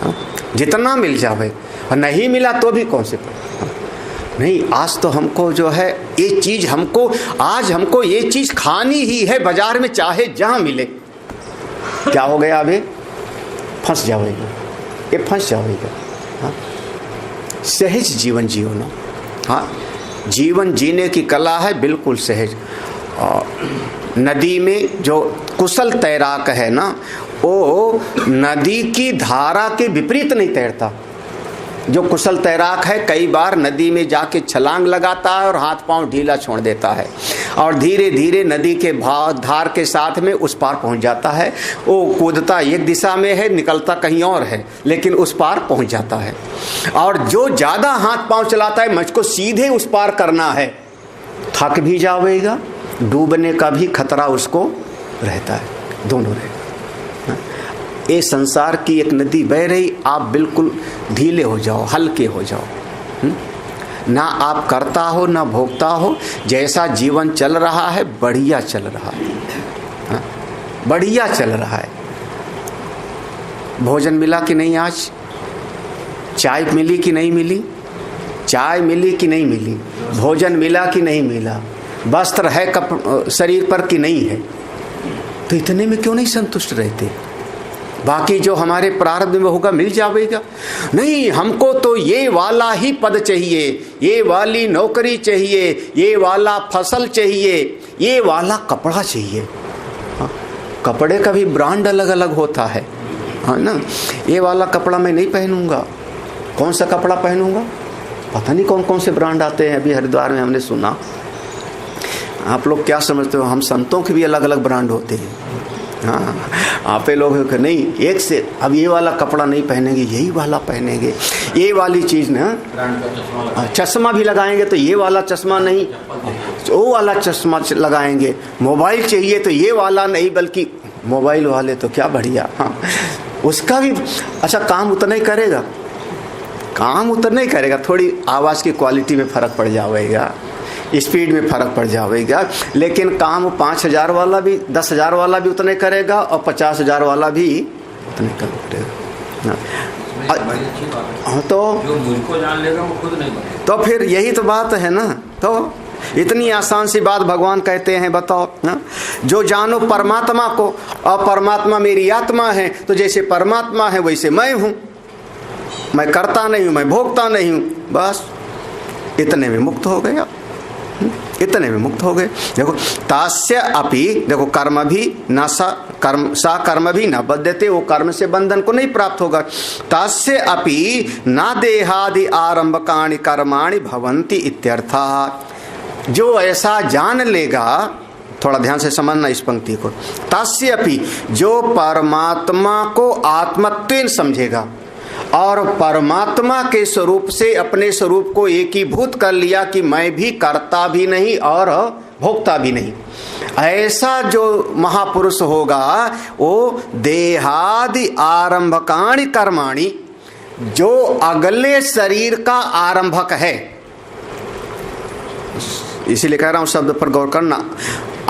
हाँ? जितना मिल जाए, और नहीं मिला तो भी कौन से हाँ? नहीं, आज तो हमको जो है ये चीज आज हमको ये चीज खानी ही है बाजार में, चाहे जहां मिले। क्या हो गया? अभी फंस जाओगे, ये फंस जाओगे। हाँ? सहज जीवन जियो ना। हाँ, जीवन जीने की कला है बिल्कुल सहज। नदी में जो कुशल तैराक है ना, वो नदी की धारा के विपरीत नहीं तैरता। जो कुशल तैराक है कई बार नदी में जाके छलांग लगाता है और हाथ पांव ढीला छोड़ देता है और धीरे धीरे नदी के भाव धार के साथ में उस पार पहुंच जाता है। वो कूदता एक दिशा में है, निकलता कहीं और है, लेकिन उस पार पहुंच जाता है। और जो ज्यादा हाथ पांव चलाता है, मुझको सीधे उस पार करना है, थक भी जाएगा, डूबने का भी खतरा उसको रहता है, दोनों रहेगा। ये संसार की एक नदी बह रही, आप बिल्कुल ढीले हो जाओ, हल्के हो जाओ। ना आप करता हो ना भोगता हो, जैसा जीवन चल रहा है बढ़िया चल रहा है। हाँ? बढ़िया चल रहा है। भोजन मिला कि नहीं? आज चाय मिली कि नहीं मिली? चाय मिली कि नहीं मिली? भोजन मिला कि नहीं मिला? वस्त्र है शरीर पर कि नहीं है? तो इतने में क्यों नहीं संतुष्ट रहते? बाकी जो हमारे प्रारब्ध में होगा मिल जाएगा। नहीं, हमको तो ये वाला ही पद चाहिए, ये वाली नौकरी चाहिए, ये वाला फसल चाहिए, ये वाला कपड़ा चाहिए। हाँ, कपड़े का भी ब्रांड अलग अलग होता है, हाँ ना। ये वाला कपड़ा मैं नहीं पहनूंगा, कौन सा कपड़ा पहनूंगा? पता नहीं कौन कौन से ब्रांड आते हैं। अभी हरिद्वार में हमने सुना। आप लोग क्या समझते हो? हम संतों के भी अलग अलग ब्रांड होते हैं। हाँ, आपे लोग नहीं, एक से अब ये वाला कपड़ा नहीं पहनेंगे, यही वाला पहनेंगे, ये वाली चीज़ ना, चश्मा भी लगाएंगे तो ये वाला चश्मा नहीं, वो वाला चश्मा लगाएंगे, मोबाइल चाहिए तो ये वाला नहीं, बल्कि मोबाइल वाले तो क्या बढ़िया। हाँ, उसका भी अच्छा काम उतना ही करेगा, काम उतना ही करेगा, थोड़ी आवाज़ की क्वालिटी में फ़र्क पड़ जाएगा, स्पीड में फ़र्क पड़ जाएगा, लेकिन काम 5,000 वाला भी 10,000 वाला भी उतने करेगा और 50,000 वाला भी उतने करेगा। हाँ, तो जो मुझको जान लेगा वो खुद नहीं बनेगा। तो फिर यही तो बात है ना। तो इतनी आसान सी बात भगवान कहते हैं, बताओ ना, जो जानो परमात्मा को, और परमात्मा मेरी आत्मा है, तो जैसे परमात्मा है वैसे मैं हूँ, मैं करता नहीं हूँ, मैं भोगता नहीं हूँ, बस इतने में मुक्त हो गया, इतने में मुक्त हो गए। देखो तास्य अपि, देखो कर्म भी न सा कर्म भी न बध्यते, वो कर्म से बंधन को नहीं प्राप्त होगा। तास्य अपि न देहादि आरंभकाणि कर्माणि भवन्ति इत्यर्थः। जो ऐसा जान लेगा, थोड़ा ध्यान से समझना इस पंक्ति को, तास्य अपि, जो परमात्मा को आत्मत्वेन समझेगा और परमात्मा के स्वरूप से अपने स्वरूप को एकीभूत कर लिया कि मैं भी करता भी नहीं और भोगता भी नहीं, ऐसा जो महापुरुष होगा वो देहादि आरंभकाणि कर्माणि, जो अगले शरीर का आरंभक है, इसीलिए कह रहा हूं शब्द पर गौर करना,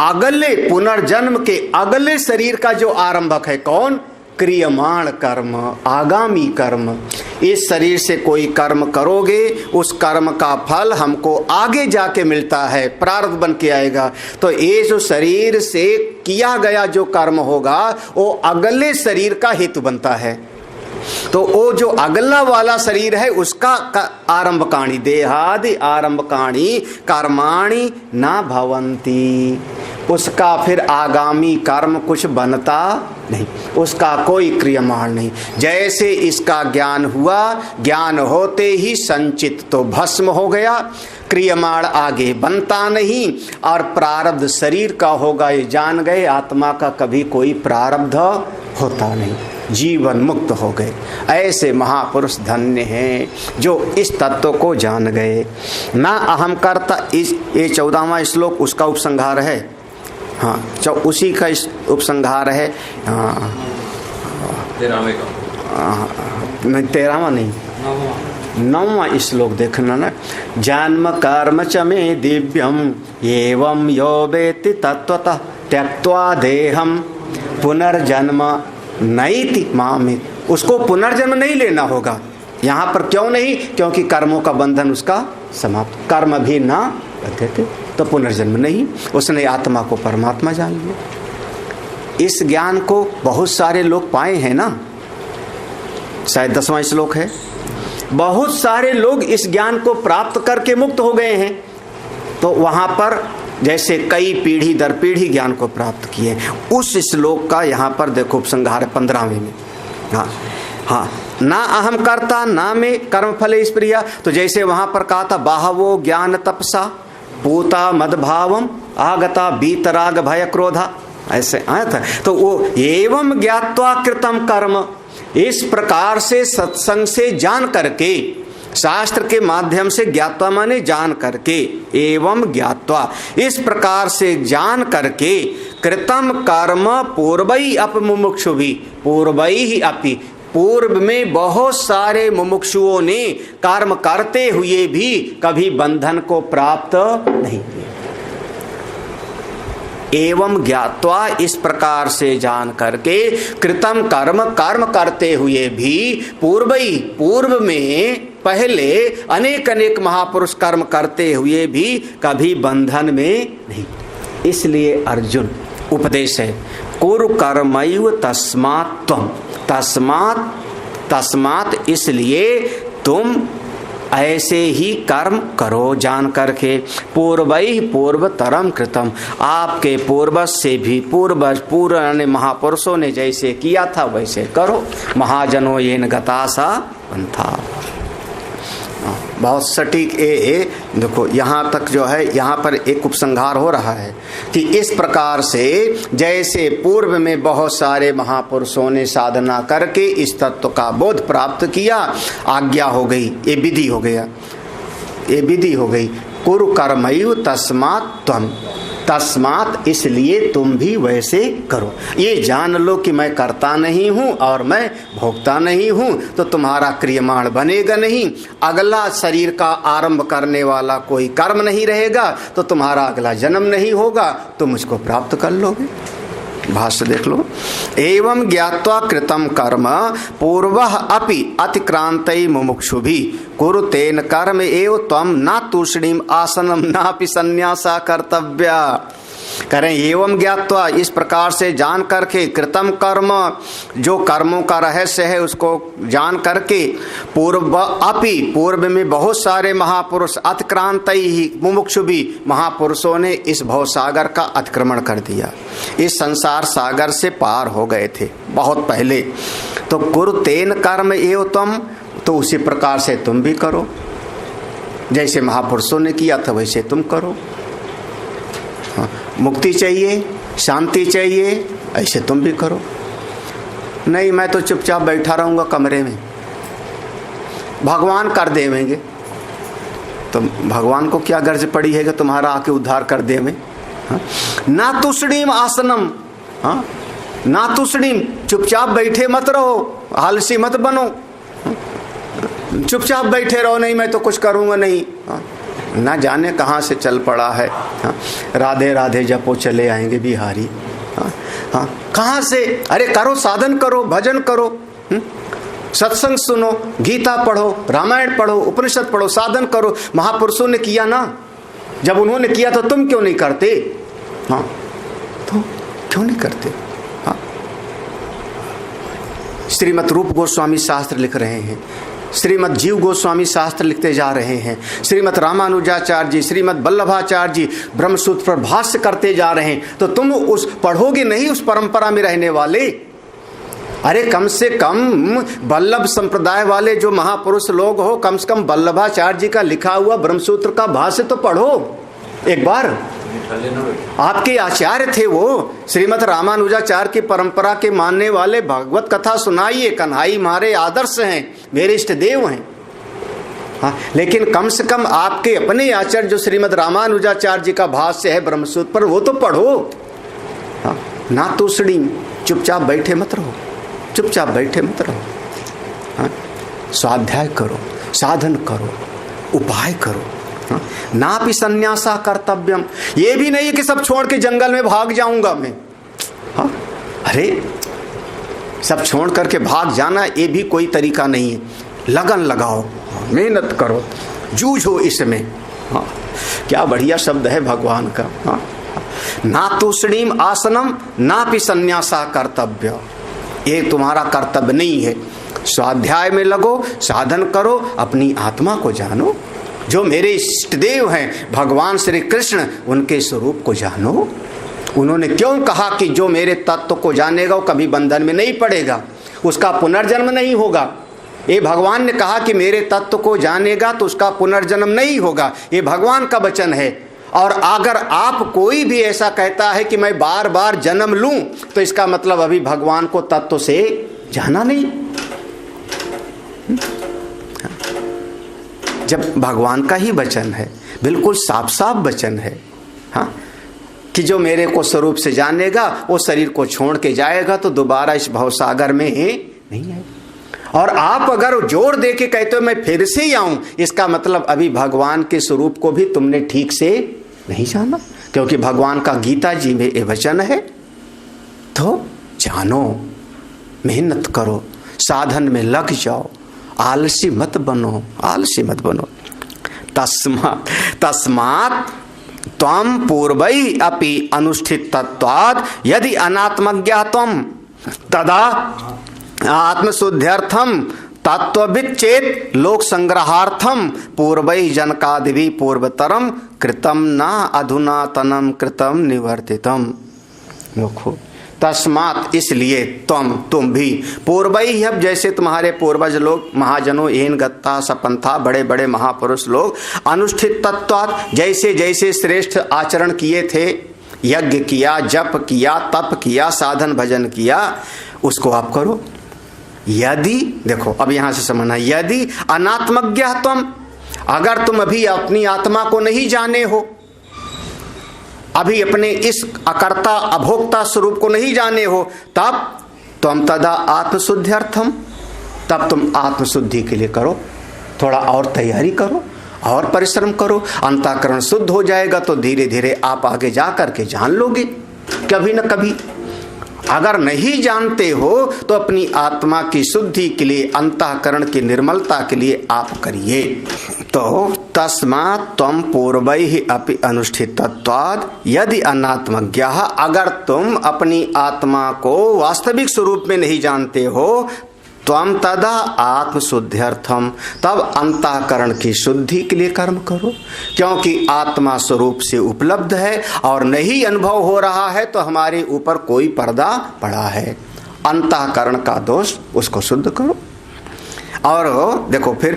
अगले पुनर्जन्म के अगले शरीर का जो आरंभक है, कौन? क्रियमाण कर्म, आगामी कर्म। इस शरीर से कोई कर्म करोगे, उस कर्म का फल हमको आगे जाके मिलता है, प्रारब्ध बन के आएगा। तो ये जो शरीर से किया गया जो कर्म होगा वो अगले शरीर का हेतु बनता है। तो वो जो अगला वाला शरीर है उसका आरंभकाणी, देहादि आरंभकाणी कर्माणि न भवन्ति, उसका फिर आगामी कर्म कुछ बनता नहीं, उसका कोई क्रियमाण नहीं। जैसे इसका ज्ञान हुआ, ज्ञान होते ही संचित तो भस्म हो गया, क्रियमाण आगे बनता नहीं, और प्रारब्ध शरीर का होगा ये जान गए, आत्मा का कभी कोई प्रारब्ध होता नहीं, जीवन मुक्त हो गए। ऐसे महापुरुष धन्य हैं जो इस तत्व को जान गए। ना अहम कर्ता, इस ये 14वां श्लोक उसका उपसंहार है। हाँ, उसी का उपसंहार है। हाँ, 13वां नहीं, 9वां श्लोक देखना ना, जन्म कर्म च मे दिव्यम एवं यो वेत्ति तत्वतः त्यक्त्वा देहम पुनर्जन्म नैति मामित। उसको पुनर्जन्म नहीं लेना होगा यहाँ पर। क्यों नहीं? क्योंकि कर्मों का बंधन उसका समाप्त, कर्म भी ना बद्धते, तो पुनर्जन्म नहीं। उसने आत्मा को परमात्मा जान लिया। इस ज्ञान को बहुत सारे लोग पाए हैं ना, शायद 10वां श्लोक है, बहुत सारे लोग इस ज्ञान को प्राप्त करके मुक्त हो गए हैं। तो वहां पर जैसे कई पीढ़ी दर पीढ़ी ज्ञान को प्राप्त किए, उस श्लोक का यहाँ पर देखो उपसंहार 15वें में। हाँ हाँ, ना अहम कर्ता ना में कर्म फले स्प्रिया। तो जैसे वहां पर कहा था बाहवो ज्ञान तपसा पूता मदभावम आगता बीतराग भय क्रोधा, ऐसे आया था। तो वो एवं ज्ञात्वा कृतम कर्म, इस प्रकार से सत्संग से जान करके, शास्त्र के माध्यम से ज्ञात्वा माने जान करके, एवं ज्ञात्वा इस प्रकार से जान करके, कृतम कर्म पूर्वई अप मुमुक्षु भी, पूर्वई ही अपि, पूर्व में बहुत सारे मुमुक्षुओं ने कर्म करते हुए भी कभी बंधन को प्राप्त नहीं किया। एवं ज्ञात्वा इस प्रकार से जान करके, कृतम कर्म, कर्म करते हुए भी, पूर्वई पूर्व में पहले अनेक अनेक महापुरुष कर्म करते हुए भी कभी बंधन में नहीं। इसलिए अर्जुन उपदेश है, कुरु कर्मैव तस्मात् त्वं, तस्मात् इसलिए तुम ऐसे ही कर्म करो जान करके, पूर्वई पूर्वतरम कृतम, आपके पूर्वज से भी, पूर्व महापुरुषों ने जैसे किया था वैसे करो। महाजनो येन गता सा पंथा। बहुत सटीक देखो यहाँ तक जो है, यहाँ पर एक उपसंहार हो रहा है कि इस प्रकार से जैसे पूर्व में बहुत सारे महापुरुषों ने साधना करके इस तत्व का बोध प्राप्त किया, आज्ञा हो गई, ये विधि हो गया, ये विधि हो गई। कुरु कर्मयु तस्मात् त्वम्, तस्मात् इसलिए तुम भी वैसे करो। ये जान लो कि मैं करता नहीं हूँ और मैं भोगता नहीं हूँ, तो तुम्हारा क्रियमाण बनेगा नहीं। अगला शरीर का आरंभ करने वाला कोई कर्म नहीं रहेगा, तो तुम्हारा अगला जन्म नहीं होगा, तुम मुझको प्राप्त कर लोगे। भाष्य देख लो। एवं ज्ञात्वा कृतम कर्म पूर्वः अपि अतिक्रांतै मुमुक्षुभि कुरु तेन कर्म एव त्वं न तूष्णीम आसनम नापि संन्यासा कर्तव्या। करें एवं ज्ञात्वा, इस प्रकार से जान करके, कृतम कर्म, जो कर्मों का रहस्य है उसको जान करके, पूर्व अपि, पूर्व में बहुत सारे महापुरुष, अतिक्रांतै ही मुमुक्षु भी, महापुरुषों ने इस भवसागर का अतिक्रमण कर दिया, इस संसार सागर से पार हो गए थे बहुत पहले। तो कुरु तेन कर्म एव त्वम्, तो उसी प्रकार से तुम भी करो, जैसे महापुरुषों ने किया था वैसे तुम करो। मुक्ति चाहिए, शांति चाहिए, ऐसे तुम भी करो। नहीं मैं तो चुपचाप बैठा रहूंगा कमरे में, भगवान कर देवेंगे, तो भगवान को क्या गर्ज पड़ी है कि तुम्हारा आके उद्धार कर देवे। ना तुष्णीम आसनम, ना तुष्णीम, चुपचाप बैठे मत रहो, आलसी मत बनो, चुपचाप बैठे रहो, नहीं मैं तो कुछ करूंगा नहीं। ना जाने कहाँ से चल पड़ा है, राधे राधे जपो चले आएंगे बिहारी। कहाँ से? अरे करो, साधन करो, भजन करो, सत्संग सुनो, गीता पढ़ो, रामायण पढ़ो, उपनिषद पढ़ो, साधन करो। महापुरुषों ने किया ना, जब उन्होंने किया तो तुम क्यों नहीं करते? तो क्यों नहीं करते? श्रीमद् रूप गोस्वामी शास्त्र लिख रहे हैं, श्रीमद् जीव गोस्वामी शास्त्र लिखते जा रहे हैं, श्रीमद् रामानुजाचार्य जी, श्रीमद् वल्लभाचार्य जी ब्रह्मसूत्र पर भाष्य करते जा रहे हैं, तो तुम उस पढ़ोगे नहीं उस परंपरा में रहने वाले? अरे कम से कम वल्लभ संप्रदाय वाले जो महापुरुष लोग हो, कम से कम वल्लभाचार्य जी का लिखा हुआ ब्रह्मसूत्र का भाष्य तो पढ़ो एक बार। आपके आचार्य थे वो, श्रीमद् रामानुजाचार्य की परंपरा के मानने वाले, भागवत कथा सुनाइए, कन्हई हमारे आदर्श हैं, मेरे इष्ट देव हैं। लेकिन कम से कम आपके अपने आचार्य जो श्रीमद् रामानुजाचार्य जी का भाष्य है ब्रह्मसूत्र पर, वो तो पढ़ो। ना तुष्णी, चुपचाप बैठे मत रहो, चुपचाप बैठे मत रहो। स्वाध्याय करो, साधन करो, उपाय करो। ना भी संन्यासा कर्तव्यम, ये भी नहीं कि सब छोड़ के जंगल में भाग जाऊंगा मैं। अरे सब छोड़ करके भाग जाना ये भी कोई तरीका नहीं है। लगन लगाओ, मेहनत करो, जूझो इसमें। क्या बढ़िया शब्द है भगवान का। ना तुष्णीम आसनम ना भी संन्यासा कर्तव्य, ये तुम्हारा कर्तव्य नहीं है। स्वाध्याय में लगो, साधन करो, अपनी आत्मा को जानो, जो मेरे इष्ट देव हैं भगवान श्री कृष्ण, उनके स्वरूप को जानो। उन्होंने क्यों कहा कि जो मेरे तत्व को जानेगा वो कभी बंधन में नहीं पड़ेगा, उसका पुनर्जन्म नहीं होगा। ये भगवान ने कहा कि मेरे तत्व को जानेगा तो उसका पुनर्जन्म नहीं होगा, ये भगवान का वचन है। और अगर आप कोई भी ऐसा कहता है कि मैं बार बार जन्म लूं, तो इसका मतलब अभी भगवान को तत्व से जाना नहीं। जब भगवान का ही वचन है, बिल्कुल साफ साफ वचन है, कि जो मेरे को स्वरूप से जानेगा वो शरीर को छोड़ के जाएगा तो दोबारा इस भवसागर में नहीं आएगा। और आप अगर जोर दे के कहते हो मैं फिर से ही आऊं, इसका मतलब अभी भगवान के स्वरूप को भी तुमने ठीक से नहीं जाना, क्योंकि भगवान का गीता जी में ये वचन है। तो जानो, मेहनत करो, साधन में लग जाओ, आलसी मत बनो, आलसी मत बनो। तस्मात् त्वं पूर्वै अपि अनुष्ठित तत्वात् यदि अनात्मज्ञात्वं तदा आत्मशुद्ध्यर्थम तत्वविद चेत लोक संग्रहार्थम पूर्वै जनकादिभि पूर्वतरम कृतम न अधुनातनम कृतम निवर्तितम। देखो तस्मात् इसलिए तुम भी पूर्वई, अब जैसे तुम्हारे पूर्वज लोग महाजनों येन गत्ता सपंथा, बड़े बड़े महापुरुष लोग अनुष्ठित तत्वात्, जैसे जैसे श्रेष्ठ आचरण किए थे, यज्ञ किया, जप किया, तप किया, साधन भजन किया, उसको आप करो। यदि देखो अब यहां से समझना, यदि अनात्मज्ञ तुम, अगर तुम अभी अपनी आत्मा को नहीं जाने हो, अभी अपने इस अकर्ता अभोक्ता स्वरूप को नहीं जाने हो, तब तुम तदा आत्मशुद्ध्यर्थम, तब तुम आत्मशुद्धि के लिए करो, थोड़ा और तैयारी करो और परिश्रम करो। अंतःकरण शुद्ध हो जाएगा तो धीरे धीरे आप आगे जा करके जान लोगे कभी न कभी। अगर नहीं जानते हो तो अपनी आत्मा की शुद्धि के लिए, अंतःकरण की निर्मलता के लिए आप करिए। तो तस्मात् त्वं पूर्वैः अपि अनुष्ठितत्वाद् यदि अनात्मज्ञः, अगर तुम अपनी आत्मा को वास्तविक स्वरूप में नहीं जानते हो, त्वं तदा आत्मशुद्ध्यर्थम, तब अंतःकरण की शुद्धि के लिए कर्म करो, क्योंकि आत्मा स्वरूप से उपलब्ध है और नहीं अनुभव हो रहा है तो हमारे ऊपर कोई पर्दा पड़ा है। अंतःकरण का दोष, उसको शुद्ध करो। और देखो फिर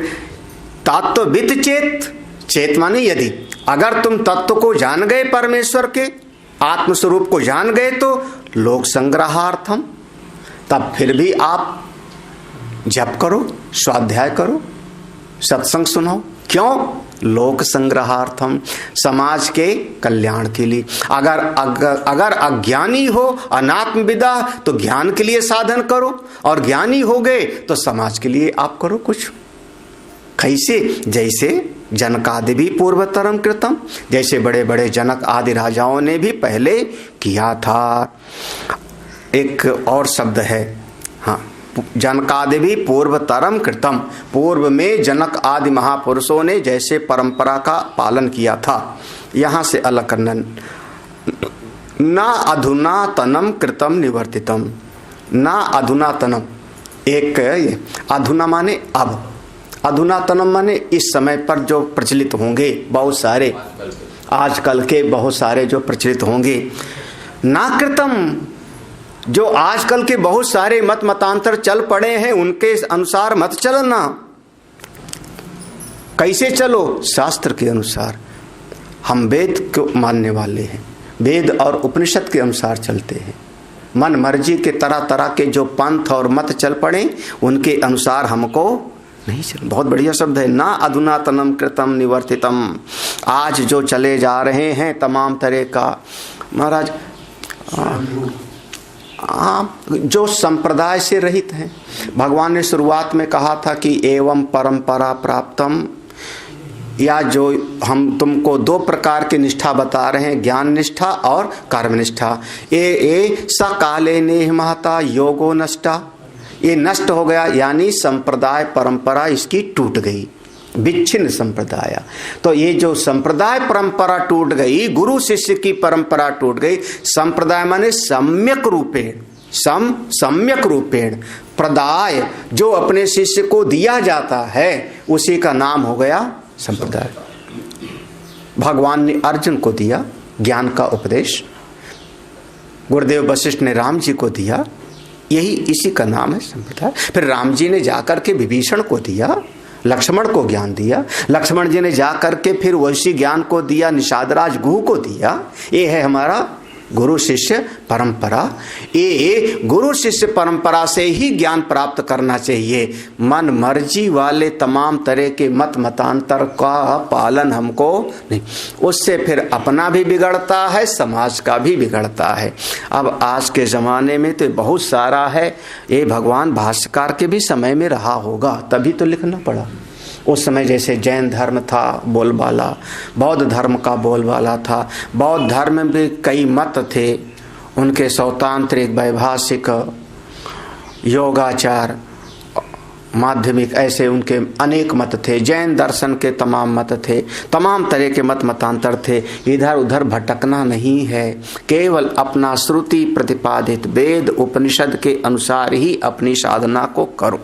तत्वविद चेत, चेत माने यदि, अगर तुम तत्व को जान गए, परमेश्वर के आत्मस्वरूप को जान गए, तो लोक संग्रहार्थम, तब फिर भी आप जप करो, स्वाध्याय करो, सत्संग सुनाओ। क्यों? लोक संग्रहार्थम, समाज के कल्याण के लिए। अगर अज्ञानी हो, अनात्मविदा, तो ज्ञान के लिए साधन करो, और ज्ञानी हो गए तो समाज के लिए आप करो कुछ। कैसे? जैसे जनकादि भी पूर्वतरम कृतम, जैसे बड़े बड़े जनक आदि राजाओं ने भी पहले किया था। एक और शब्द है, हाँ, जनकादि भी पूर्वतरम कृतम, पूर्व में जनक आदि महापुरुषों ने जैसे परंपरा का पालन किया था। यहां से अलग करना, न अधुनातनम कृतम निवर्तितम, न अधुनातनम, एक अधुना माने अब, अधुनातनम माने इस समय पर जो प्रचलित होंगे बहुत सारे, आजकल के बहुत सारे जो प्रचलित होंगे। ना कृतम, जो आजकल के बहुत सारे मत मतांतर चल पड़े हैं उनके अनुसार मत चलना। कैसे चलो? शास्त्र के अनुसार। हम वेद को मानने वाले हैं, वेद और उपनिषद के अनुसार चलते हैं। मन मर्जी के तरह तरह के जो पंथ और मत चल पड़े उनके अनुसार हमको नहीं चल। बहुत बढ़िया शब्द है, ना अधुनातनम कृतम निवर्तितम। आज जो चले जा रहे हैं तमाम तरह का, महाराज जो संप्रदाय से रहित हैं, भगवान ने शुरुआत में कहा था कि एवं परंपरा प्राप्तम, या जो हम तुमको दो प्रकार की निष्ठा बता रहे हैं, ज्ञान निष्ठा और कर्म निष्ठा। ए सकाले नेह महता योगो नष्टा, ये नष्ट हो गया, यानी संप्रदाय परंपरा इसकी टूट गई, विच्छिन्न संप्रदाय। तो ये जो संप्रदाय परंपरा टूट गई, गुरु शिष्य की परंपरा टूट गई। संप्रदाय माने सम्यक रूपेण, सम्यक रूपेण, प्रदाय जो अपने शिष्य को दिया जाता है उसी का नाम हो गया संप्रदाय। भगवान ने अर्जुन को दिया ज्ञान का उपदेश, गुरुदेव वशिष्ठ ने राम जी को दिया, यही इसी का नाम है संप्रदाय। फिर राम जी ने जाकर के विभीषण को दिया, लक्ष्मण को ज्ञान दिया, लक्ष्मण जी ने जाकर के फिर वैसी ज्ञान को दिया, निषादराज गुह को दिया। ये है हमारा गुरु शिष्य परंपरा। ये गुरु शिष्य परंपरा से ही ज्ञान प्राप्त करना चाहिए। मन मर्जी वाले तमाम तरह के मत मतांतर का पालन हमको नहीं, उससे फिर अपना भी बिगड़ता है, समाज का भी बिगड़ता है। अब आज के ज़माने में तो बहुत सारा है, ये भगवान भाष्यकार के भी समय में रहा होगा, तभी तो लिखना पड़ा। उस समय जैसे जैन धर्म था बोलबाला, बौद्ध धर्म का बोलबाला था। बौद्ध धर्म में भी कई मत थे, उनके सौतांत्रिक, वैभाषिक, योगाचार, माध्यमिक, ऐसे उनके अनेक मत थे। जैन दर्शन के तमाम मत थे, तमाम तरह के मत मतांतर थे। इधर उधर भटकना नहीं है, केवल अपना श्रुति प्रतिपादित वेद उपनिषद के अनुसार ही अपनी साधना को करो।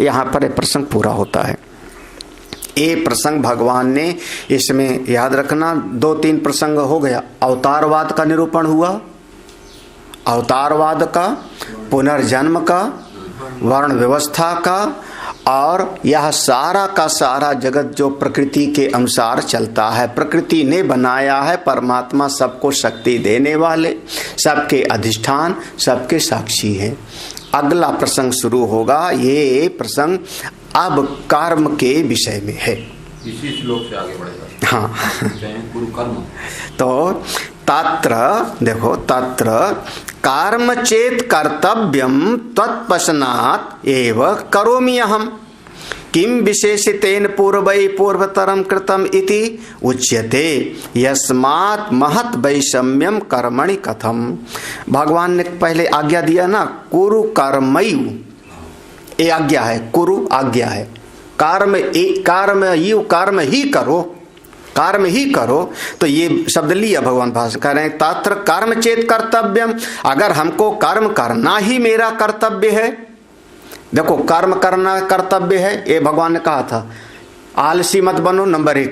यहाँ पर एक प्रसंग पूरा होता है। ये प्रसंग भगवान ने, इसमें याद रखना 2-3 प्रसंग हो गया। अवतारवाद का निरूपण हुआ, अवतारवाद का, पुनर्जन्म का, वर्ण व्यवस्था का, और यह सारा का सारा जगत जो प्रकृति के अनुसार चलता है, प्रकृति ने बनाया है। परमात्मा सबको शक्ति देने वाले, सबके अधिष्ठान, सबके साक्षी हैं। अगला प्रसंग शुरू होगा। ये प्रसंग अब कर्म के विषय में है। इसी श्लोक से आगे बढ़ेगा। हाँ, गुरु कर्म। तो तत्र देखो, तत्र कर्म चेत कर्तव्यम तत्पश्चात् एव करोमि अहम किम विशेषितेन पूर्वै पूर्वतरम कृतम इति उच्यते यस्मात् महत् वैषम्यम कर्मणि कथम। भगवान ने पहले आज्ञा दिया ना, कुरु कर्मयु, ये आज्ञा है, कुरु आज्ञा है। कर्म ही करो, कर्म ही करो। तो ये शब्द लिया भगवान भाषण कर रहे हैं, तत्र कर्म चेत कर्तव्यम, अगर हमको कर्म करना ही मेरा कर्तव्य है। देखो, कर्म करना कर्तव्य है, ये भगवान ने कहा था। आलसी मत बनो, नंबर 1।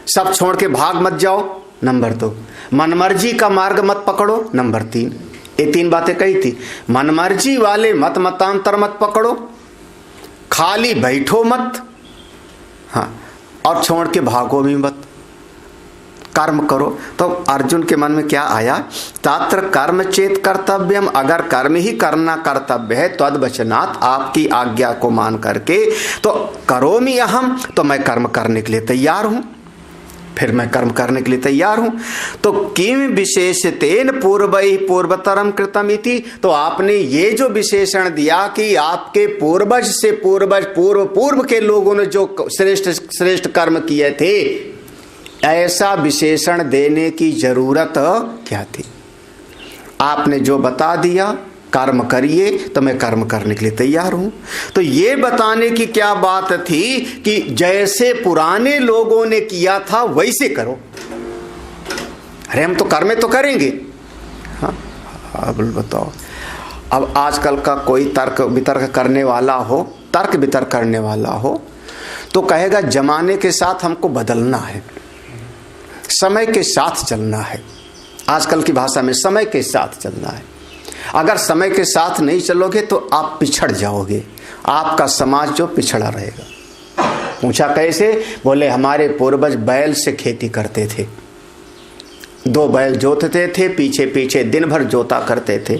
सब छोड़ के भाग मत जाओ, नंबर 2। मनमर्जी का मार्ग मत पकड़ो, नंबर 3। ये 3 बातें कही थी। मनमर्जी वाले मतांतर मत पकड़ो, खाली बैठो मत, हाँ, और छोड़ के भागो भी मत, कर्म करो। तो अर्जुन के मन में क्या आया, तत्र कर्म चेत कर्तव्यम, अगर कर्म ही करना कर्तव्य है, तद्वचनात्, आपकी आज्ञा को मान करके, तो करोमि अहम, तो मैं कर्म करने के लिए तैयार हूं, फिर मैं कर्म करने के लिए तैयार हूं। तो किम विशेषतेन पूर्वै पूर्वतरम कृतम इति, तो आपने ये जो विशेषण दिया कि आपके पूर्वज से पूर्व के लोगों ने जो श्रेष्ठ कर्म किए थे, ऐसा विशेषण देने की जरूरत क्या थी? आपने जो बता दिया, कर्म करिए, तो मैं कर्म करने के लिए तैयार हूं। तो ये बताने की क्या बात थी कि जैसे पुराने लोगों ने किया था वैसे करो। अरे हम तो कर्म तो करेंगे। हाँ, अब बताओ, अब आजकल का कोई तर्क वितर्क करने वाला हो, तर्क वितर्क करने वाला हो, तो कहेगा जमाने के साथ हमको बदलना है, समय के साथ चलना है। आजकल की भाषा में समय के साथ चलना है। अगर समय के साथ नहीं चलोगे तो आप पिछड़ जाओगे, आपका समाज जो पिछड़ा रहेगा। पूछा कैसे? बोले हमारे पूर्वज बैल से खेती करते थे, 2 बैल जोतते थे, पीछे पीछे दिन भर जोता करते थे।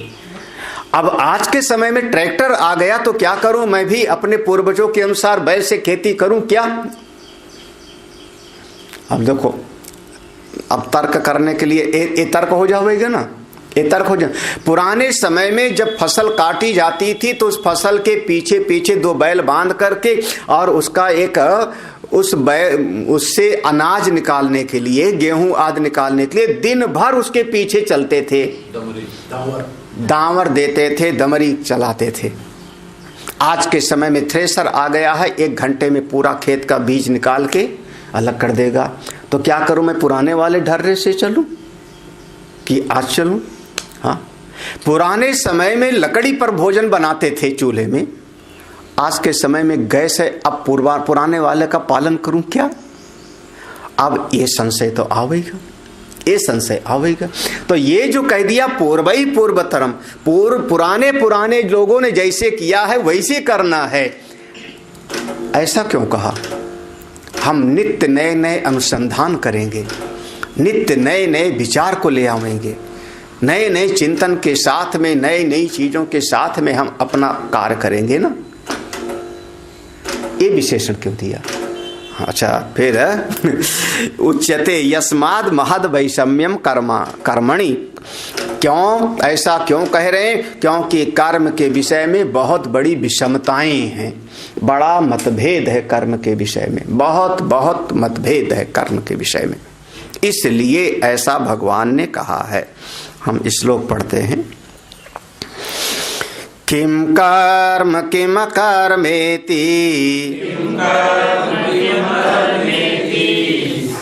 अब आज के समय में ट्रैक्टर आ गया, तो क्या करूं, मैं भी अपने पूर्वजों के अनुसार बैल से खेती करूं क्या? अब देखो, अब तर्क करने के लिए ये तर्क हो जाएगा ना, ये तर्क हो जाए। पुराने समय में जब फसल काटी जाती थी तो उस फसल के पीछे पीछे 2 बैल बांध करके, और उसका एक उससे अनाज निकालने के लिए, गेहूं आदि निकालने के लिए दिन भर उसके पीछे चलते थे, दांवर देते थे, दमरी चलाते थे। आज के समय में थ्रेसर आ गया है, 1 घंटे में पूरा खेत का बीज निकाल के अलग कर देगा। तो क्या करूं, मैं पुराने वाले ढर्रे से चलूं कि आज चलूं? हाँ, पुराने समय में लकड़ी पर भोजन बनाते थे चूल्हे में, आज के समय में गैस है। अब पुराने वाले का पालन करूं क्या? अब ये संशय तो आवेगा, ये संशय आवेगा। तो ये जो कह दिया पूर्वई पूर्वतरम, पुराने लोगों ने जैसे किया है वैसे करना है, ऐसा क्यों कहा? हम नित्य नए नए अनुसंधान करेंगे, नित्य नए नए विचार को ले आवेंगे, नए नए चिंतन के साथ में, नई नई चीजों के साथ में हम अपना कार्य करेंगे ना। ये विशेषण क्यों दिया? अच्छा, फिर उच्यते यस्माद् महद वैषम्यम कर्मणि, क्यों ऐसा क्यों कह रहे हैं? क्योंकि कर्म के विषय में बहुत बड़ी विषमताएं हैं, बड़ा मतभेद है कर्म के विषय में, बहुत मतभेद है कर्म के विषय में, इसलिए ऐसा भगवान ने कहा है। हम श्लोक पढ़ते हैं। किम कर्म किम कर्मेति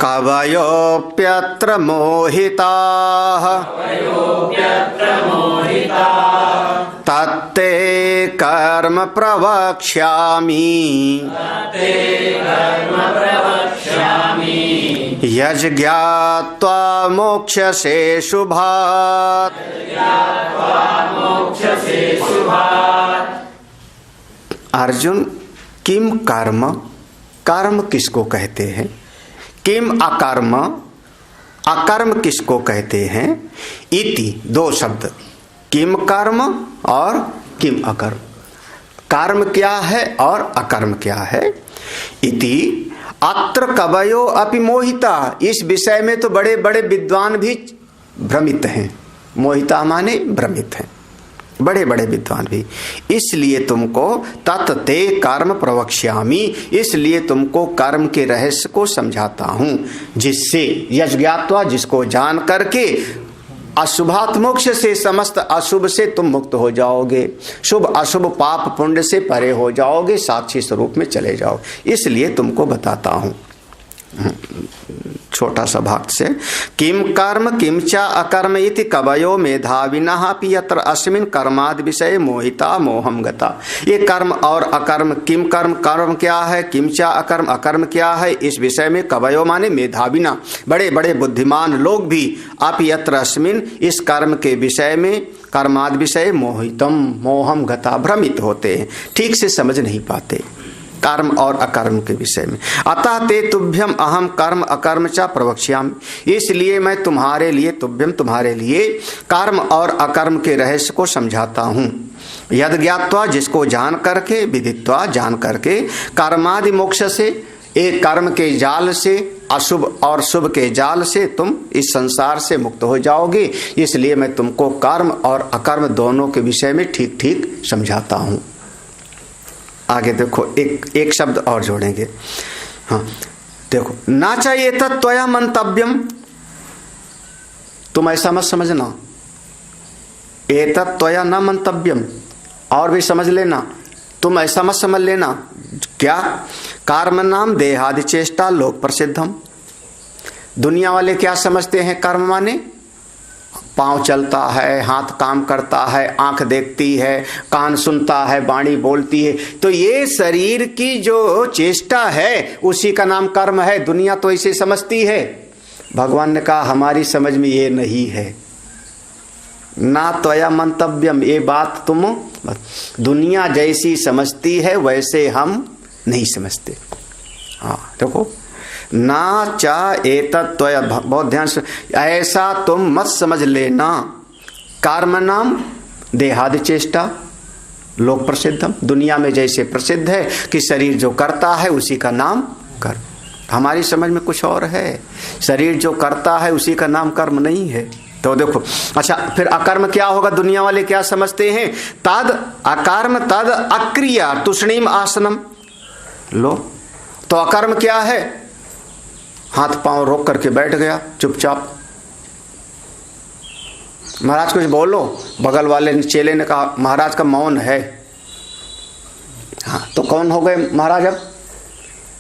कवयोप्यत्र मोहिताः तत्ते कर्म प्रवक्ष्यामि यज्ञात्वा मोक्ष्यसे शुभात्। अर्जुन, किम कर्म, कर्म किसको कहते हैं? किम अकर्म, अकर्म किसको कहते हैं? इति, दो शब्द, किम कर्म और किम अकर्म। कर्म क्या है और अकर्म क्या है? इति अत्र कवयो अपि मोहिता, इस विषय में तो बड़े बड़े विद्वान भी भ्रमित हैं। मोहिता माने भ्रमित हैं, बड़े बड़े विद्वान भी। इसलिए तुमको तत्ते कर्म प्रवक्ष्यामि, इसलिए तुमको कर्म के रहस्य को समझाता हूं, जिससे यज्ञात्वा, जिसको जान करके अशुभात मोक्ष से, समस्त अशुभ से तुम मुक्त हो जाओगे, शुभ अशुभ पाप पुण्य से परे हो जाओगे, साक्षी स्वरूप में चले जाओ। इसलिए तुमको बताता हूं। छोटा सा भाग से, किम कर्म किम चा अकर्म इति कवयो मेधाविनः अपि यत्र अस्मिन् कर्मादि विषय मोहिता मोहम गता। ये कर्म और अकर्म, किम कर्म, कर्म क्या है, किम चा अकर्म, अकर्म क्या है, इस विषय में कवयो माने मेधाविना, बड़े बड़े बुद्धिमान लोग भी, अपि यत्र अस्मिन्, इस कर्म के विषय में, कर्मादि विषय मोहितम मोहम गता, भ्रमित होते हैं, ठीक से समझ नहीं पाते कर्म और अकर्म के विषय में। अतः ते तुभ्यम अहम कर्म अकर्म च प्रवक्ष्यामि, इसलिए मैं तुम्हारे लिए, तुभ्यम तुम्हारे लिए, कर्म और अकर्म के रहस्य को समझाता हूँ। यद ज्ञात्वा, जिसको जान करके, विदित्वा, जान करके, कर्मादि मोक्ष से, एक कर्म के जाल से, अशुभ और शुभ के जाल से तुम इस संसार से मुक्त हो जाओगे। इसलिए मैं तुमको कर्म और अकर्म दोनों के विषय में ठीक ठीक समझाता हूँ। आगे देखो, एक शब्द और जोड़ेंगे। हाँ देखो, ना चाहिए तत्वया मंतव्यम, तुम ऐसा मत समझना, एतत्वया न मंतव्यम, और भी समझ लेना, तुम ऐसा मत समझ लेना। क्या? कर्म नाम देहादि चेष्टा लोक प्रसिद्धम। दुनिया वाले क्या समझते हैं? कर्म माने पांव चलता है, हाथ काम करता है, आंख देखती है, कान सुनता है, वाणी बोलती है, तो ये शरीर की जो चेष्टा है उसी का नाम कर्म है। दुनिया तो इसे समझती है। भगवान ने कहा हमारी समझ में ये नहीं है। ना त्वया मंतव्यम, ये बात तुम, दुनिया जैसी समझती है वैसे हम नहीं समझते। हाँ देखो, ना चा एतत्वया, बहुत ध्यान से, ऐसा तुम मत समझ लेना। कर्म नाम देहादि चेष्टा लोक प्रसिद्धम, दुनिया में जैसे प्रसिद्ध है कि शरीर जो करता है उसी का नाम कर्म। हमारी समझ में कुछ और है, शरीर जो करता है उसी का नाम कर्म नहीं है। तो देखो, अच्छा फिर अकर्म क्या होगा? दुनिया वाले क्या समझते हैं? तद अकर्म तद अक्रिया तुष्णीम आसनम। लो, तो अकर्म क्या है? हाथ पांव रोक करके बैठ गया चुपचाप। महाराज कुछ बोलो, बगल वाले चेले ने कहा महाराज का मौन है। हाँ तो कौन हो गए महाराज? अब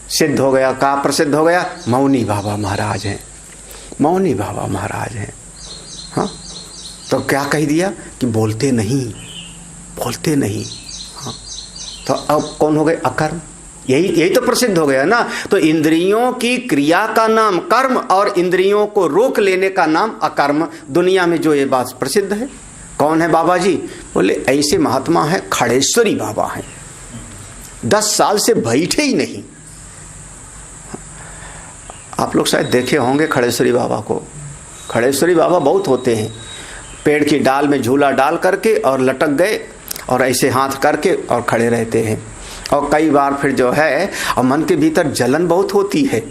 सिद्ध हो गया। कहा प्रसिद्ध हो गया? मौनी बाबा महाराज हैं, मौनी बाबा महाराज हैं। हाँ तो क्या कह दिया कि बोलते नहीं, बोलते नहीं। हाँ तो अब कौन हो गए? अकर्म। यही तो प्रसिद्ध हो गया ना। तो इंद्रियों की क्रिया का नाम कर्म और इंद्रियों को रोक लेने का नाम अकर्म। दुनिया में जो ये बात प्रसिद्ध है। कौन है बाबा जी? बोले ऐसे महात्मा है, खड़ेश्वरी बाबा हैं, 10 साल से बैठे ही नहीं। आप लोग शायद देखे होंगे खड़ेश्वरी बाबा को। खड़ेश्वरी बाबा बहुत होते हैं, पेड़ की डाल में झूला डाल करके और लटक गए और ऐसे हाथ करके और खड़े रहते हैं। और कई बार फिर जो है, और मन के भीतर जलन बहुत होती है,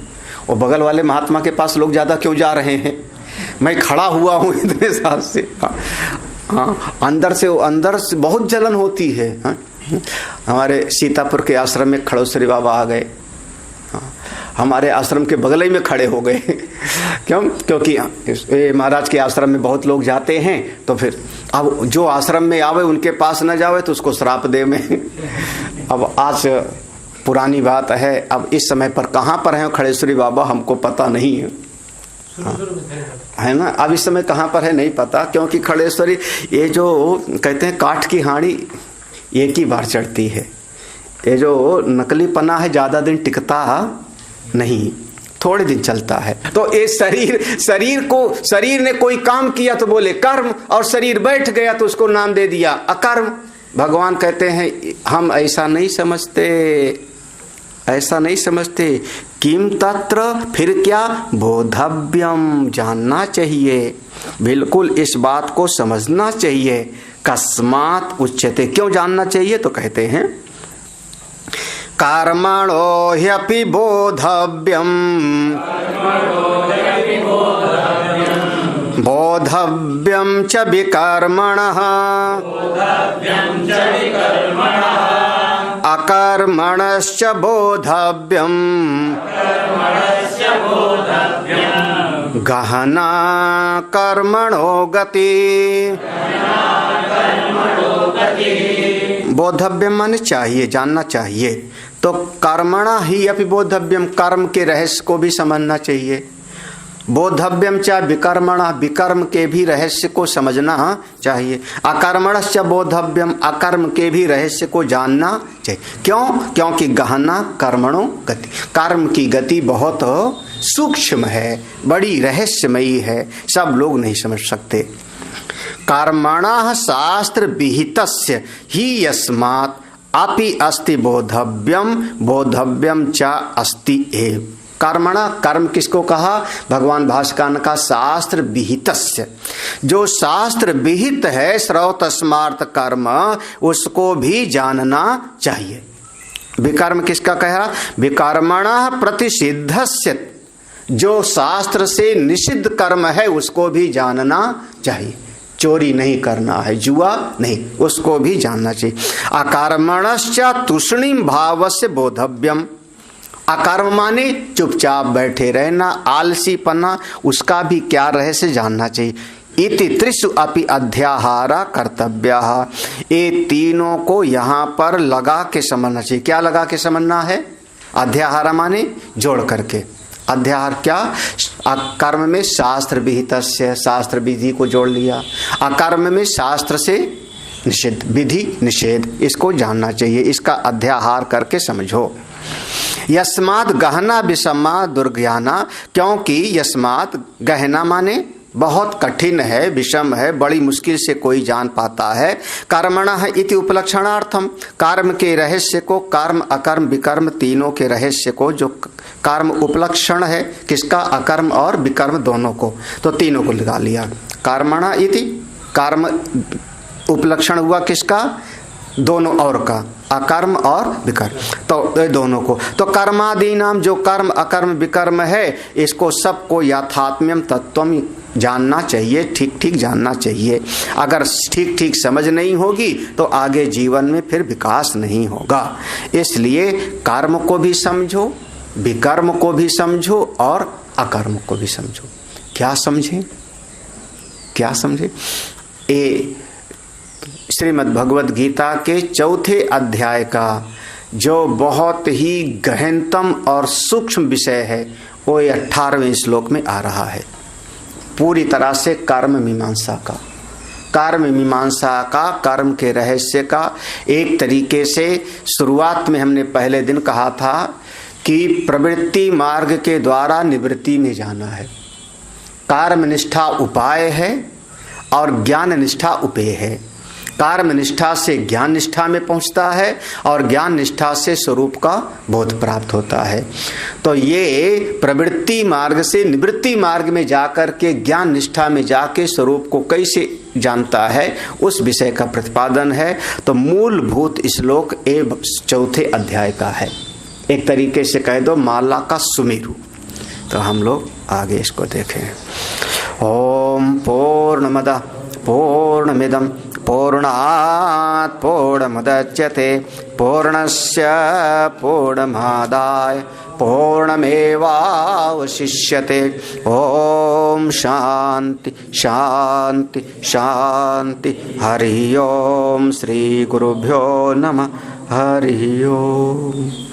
और बगल वाले महात्मा के पास लोग ज़्यादा क्यों जा रहे हैं, मैं खड़ा हुआ हूँ इतने साल से। हाँ अंदर से बहुत जलन होती है। हाँ? हमारे सीतापुर के आश्रम में खड़ेश्वरी बाबा आ गए। हाँ, हमारे आश्रम के बगल ही में खड़े हो गए। क्यों? क्योंकि महाराज के आश्रम में बहुत लोग जाते हैं, तो फिर अब जो आश्रम में आवे उनके पास न जावे तो उसको श्राप दे में। अब आज पुरानी बात है, अब इस समय पर कहाँ पर हैं खड़ेश्वरी बाबा हमको पता नहीं है। हाँ, है ना। अब इस समय कहाँ पर है नहीं पता, क्योंकि खड़ेश्वरी ये जो कहते हैं काठ की हांडी एक ही बार चढ़ती है। ये जो नकली पना है ज़्यादा दिन टिकता नहीं। थोड़े दिन चलता है। तो ये शरीर ने कोई काम किया तो बोले कर्म, और शरीर बैठ गया तो उसको नाम दे दिया अकर्म। भगवान कहते हैं हम ऐसा नहीं समझते। किम तत्र, फिर क्या, बोधव्यम, जानना चाहिए, बिल्कुल इस बात को समझना चाहिए। कस्मात् उच्यते, क्यों जानना चाहिए, तो कहते हैं कर्मणो ह्यपि बोधव्यम, बोधव्यम च विकर्मणः, अकर्मणश्च बोधव्यम, गहना कर्मणो गति। बोधव्यम माने चाहिए, जानना चाहिए। तो कर्मणा ही अपि बोधव्यम, कर्म के रहस्य को भी समझना चाहिए। बोधव्यम च विकर्मणा, विकर्म के भी रहस्य को समझना चाहिए। अकर्मणश्च बोधव्यम, अकर्म के भी रहस्य को जानना चाहिए। क्यों? क्योंकि गहना कर्मणो गति, कर्म की गति बहुत सूक्ष्म है, बड़ी रहस्यमयी है, सब लोग नहीं समझ सकते। कर्मणः शास्त्र विहितस्य ही यस्मात् अपि अस्ति बोधव्यम, बोधव्यम च अस्ति एव। कर्मणा, कर्म किसको कहा? भगवान भाष्यकार ने कहा शास्त्र विहितस्य, जो शास्त्र विहित है श्रौत स्मार्त कर्म, उसको भी जानना चाहिए। विकर्म किसका कहा? विकर्मणः प्रतिषिद्धस्य, जो शास्त्र से निषिद्ध कर्म है उसको भी जानना चाहिए। चोरी नहीं करना है, जुआ नहीं, उसको भी जानना चाहिए। अकर्मणश्च तूष्णीम भावस्य बोधव्यम, अकर्म माने चुपचाप बैठे रहना, आलसीपना, उसका भी क्या रहस्य जानना चाहिए। इति त्रिषु अपि अध्याहारा कर्तव्यः, ये तीनों को यहाँ पर लगा के समझना चाहिए। क्या लगा के समझना है? अध्याहारा माने जोड़ करके। अध्याहार क्या? कर्म में शास्त्र विहितस्य, शास्त्र विधि को जोड़ लिया। अकर्म में शास्त्र से निषेध, विधि निषेध, इसको जानना चाहिए। इसका अध्याहार करके समझो। यस्मात् गहना विषमा दुर्ज्ञाना, क्योंकि यस्मात् गहना माने बहुत कठिन है, विषम है, बड़ी मुश्किल से कोई जान पाता है। कर्मणः इति उपलक्षणार्थम, कर्म के रहस्य को, कर्म अकर्म विकर्म तीनों के रहस्य को, जो कर्म उपलक्षण है किसका? अकर्म और विकर्म दोनों को, तो तीनों को लगा लिया। कर्मणः इति, कर्म उपलक्षण हुआ किसका? दोनों और का, अकर्म और विकर्म, तो दोनों को। तो कर्मादि नाम, जो कर्म अकर्म विकर्म है, इसको सबको यथात्म्यम तत्वम जानना चाहिए, ठीक ठीक जानना चाहिए। अगर ठीक ठीक समझ नहीं होगी तो आगे जीवन में फिर विकास नहीं होगा। इसलिए कर्म को भी समझो, विकर्म को भी समझो और अकर्म को भी समझो। क्या समझे? क्या समझे? ये श्रीमद् भगवद गीता के चौथे अध्याय का जो बहुत ही गहनतम और सूक्ष्म विषय है, वो 18वें श्लोक में आ रहा है। पूरी तरह से कर्म मीमांसा का, कर्म मीमांसा का, कर्म के रहस्य का। एक तरीके से शुरुआत में हमने पहले दिन कहा था कि प्रवृत्ति मार्ग के द्वारा निवृत्ति में जाना है। कर्म निष्ठा उपाय है और ज्ञान निष्ठा उपेय है। कर्म निष्ठा से ज्ञान निष्ठा में पहुंचता है और ज्ञान निष्ठा से स्वरूप का बोध प्राप्त होता है। तो ये प्रवृत्ति मार्ग से निवृत्ति मार्ग में जाकर के ज्ञान निष्ठा में जाके स्वरूप को कैसे जानता है, उस विषय का प्रतिपादन है। तो मूलभूत श्लोक चौथे अध्याय का है। एक तरीके से कह दो माला का सुमेरु। तो हम लोग आगे इसको देखें। ओम पूर्णमदः पूर्णमिदं पूर्णात् पूर्णमुदच्यते पूर्णस्य पूर्णमादाय पूर्णमेवावशिष्यते। ओम शांति शांति शांति। हरि ओम। श्री गुरुभ्यो नमः। हरि ओम।